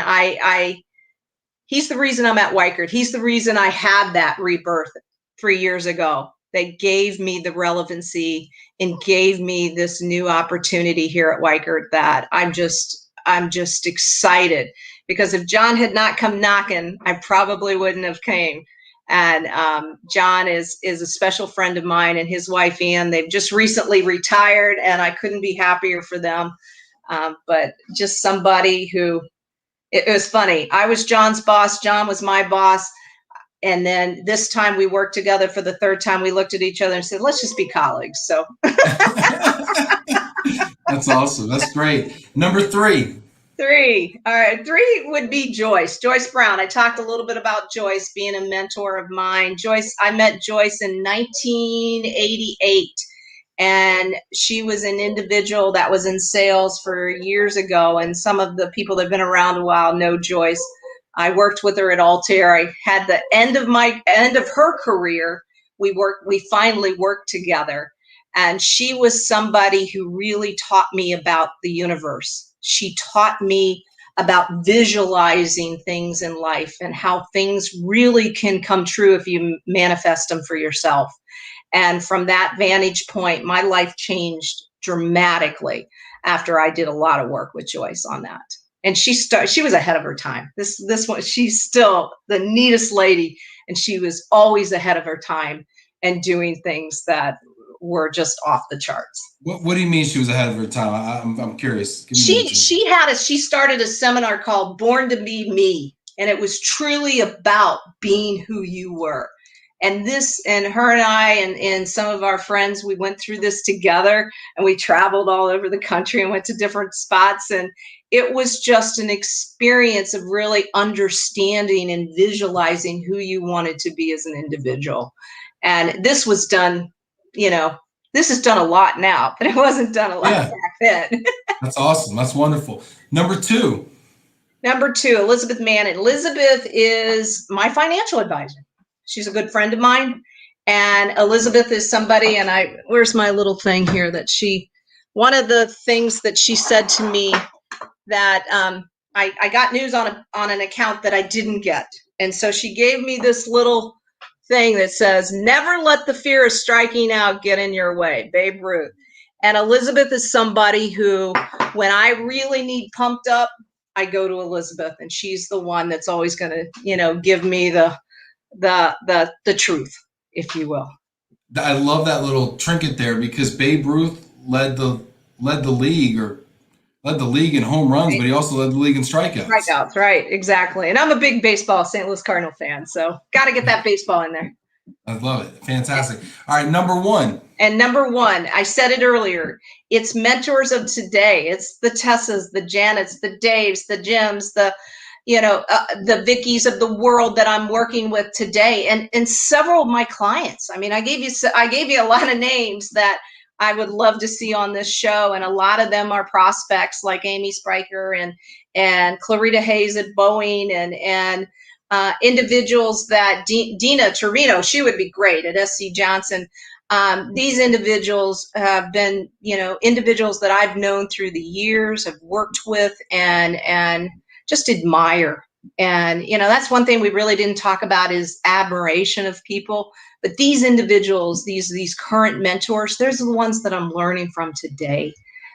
he's the reason I'm at Weichert. He's the reason I had that rebirth 3 years ago. They gave me the relevancy and gave me this new opportunity here at Weichert that I'm just excited, because if John had not come knocking, I probably wouldn't have came. And John is a special friend of mine, and his wife Ann. They've just recently retired, and I couldn't be happier for them. But just somebody who, it was funny. I was John's boss. John was my boss. And then this time we worked together for the 3rd time. We looked at each other and said, let's just be colleagues. So that's awesome. That's great. Number 3. 3. All right. 3 would be Joyce Brown. I talked a little bit about Joyce being a mentor of mine. I met Joyce in 1988. And she was an individual that was in sales for years ago. And some of the people that have been around a while know Joyce. I worked with her at Altair. I had the end of her career. We finally worked together. And she was somebody who really taught me about the universe. She taught me about visualizing things in life and how things really can come true if you manifest them for yourself. And from that vantage point, my life changed dramatically after I did a lot of work with Joyce on that. And she was ahead of her time. This one, she's still the neatest lady, and she was always ahead of her time and doing things that were just off the charts. What do you mean she was ahead of her time? I'm curious. She started a seminar called Born to Be Me, and it was truly about being who you were. And her and I and some of our friends, we went through this together, and we traveled all over the country and went to different spots. And it was just an experience of really understanding and visualizing who you wanted to be as an individual. And this was done, this is done a lot now, but it wasn't done a lot back then. That's awesome. That's wonderful. Number two, Elizabeth Mannon. Elizabeth is my financial advisor. She's a good friend of mine. And Elizabeth is somebody, and where's my little thing here one of the things that she said to me that I got news on an account that I didn't get. And so she gave me this little thing that says, never let the fear of striking out get in your way, Babe Ruth. And Elizabeth is somebody who, when I really need pumped up, I go to Elizabeth, and she's the one that's always going to, give me the truth, if you will. I love that little trinket there, because Babe Ruth led the league in home runs, but he also led the league in strikeouts. Strikeouts, right? Exactly. And I'm a big baseball St. Louis Cardinal fan, so got to get that baseball in there. I love it. Fantastic. All right, number one. And number one, I said it earlier, it's mentors of today. It's the Tessas, the Janets, the Daves, the Jims, the Vickies of the world that I'm working with today, and several of my clients. I mean, I gave you a lot of names that I would love to see on this show, and a lot of them are prospects like Amy Spriker and Clarita Hayes at Boeing, and individuals that Dina Torino, she would be great at SC Johnson. These individuals have been, individuals that I've known through the years, have worked with, and just admire. And, that's one thing we really didn't talk about is admiration of people. But these individuals, these current mentors, they're the ones that I'm learning from today.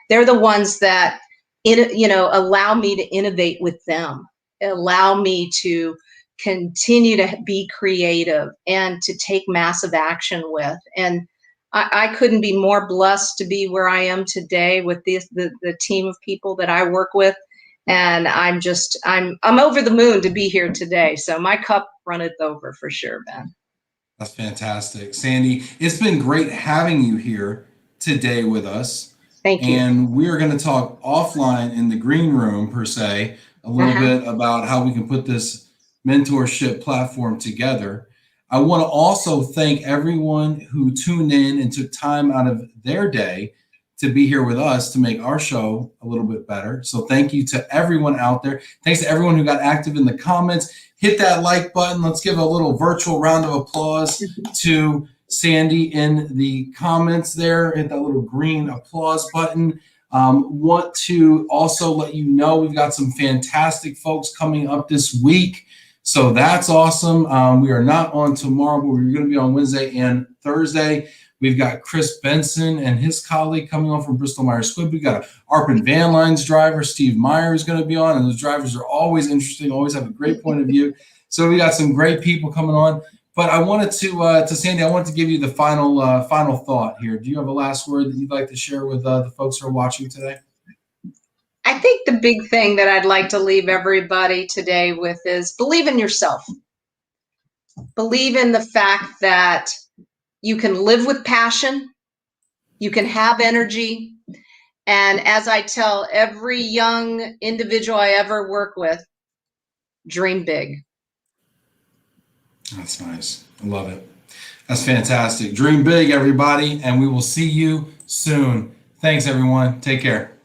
They're the ones that, allow me to innovate with them, allow me to continue to be creative and to take massive action with. And I couldn't be more blessed to be where I am today with the team of people that I work with. And I'm over the moon to be here today. So my cup runneth over for sure, Ben. That's fantastic. Sandy, it's been great having you here today with us. Thank you. And we are going to talk offline in the green room, per se, a little bit about how we can put this mentorship platform together. I want to also thank everyone who tuned in and took time out of their day to be here with us to make our show a little bit better. So thank you to everyone out there. Thanks to everyone who got active in the comments. Hit that like button. Let's give a little virtual round of applause to Sandy in the comments there. Hit that little green applause button. Want to also let you know we've got some fantastic folks coming up this week. So that's awesome. We are not on tomorrow, but we're going to be on Wednesday and Thursday. We've got Chris Benson and his colleague coming on from Bristol Myers Squibb. We've got an Arpin Van Lines driver, Steve Meyer, is going to be on, and those drivers are always interesting, always have a great point of view. So we got some great people coming on. But I wanted to Sandy, I wanted to give you the final thought here. Do you have a last word that you'd like to share with the folks who are watching today? I think the big thing that I'd like to leave everybody today with is believe in yourself. Believe in the fact that you can live with passion, you can have energy, and as I tell every young individual I ever work with, dream big. That's nice. I love it. That's fantastic. Dream big, everybody, and we will see you soon. Thanks, everyone. Take care.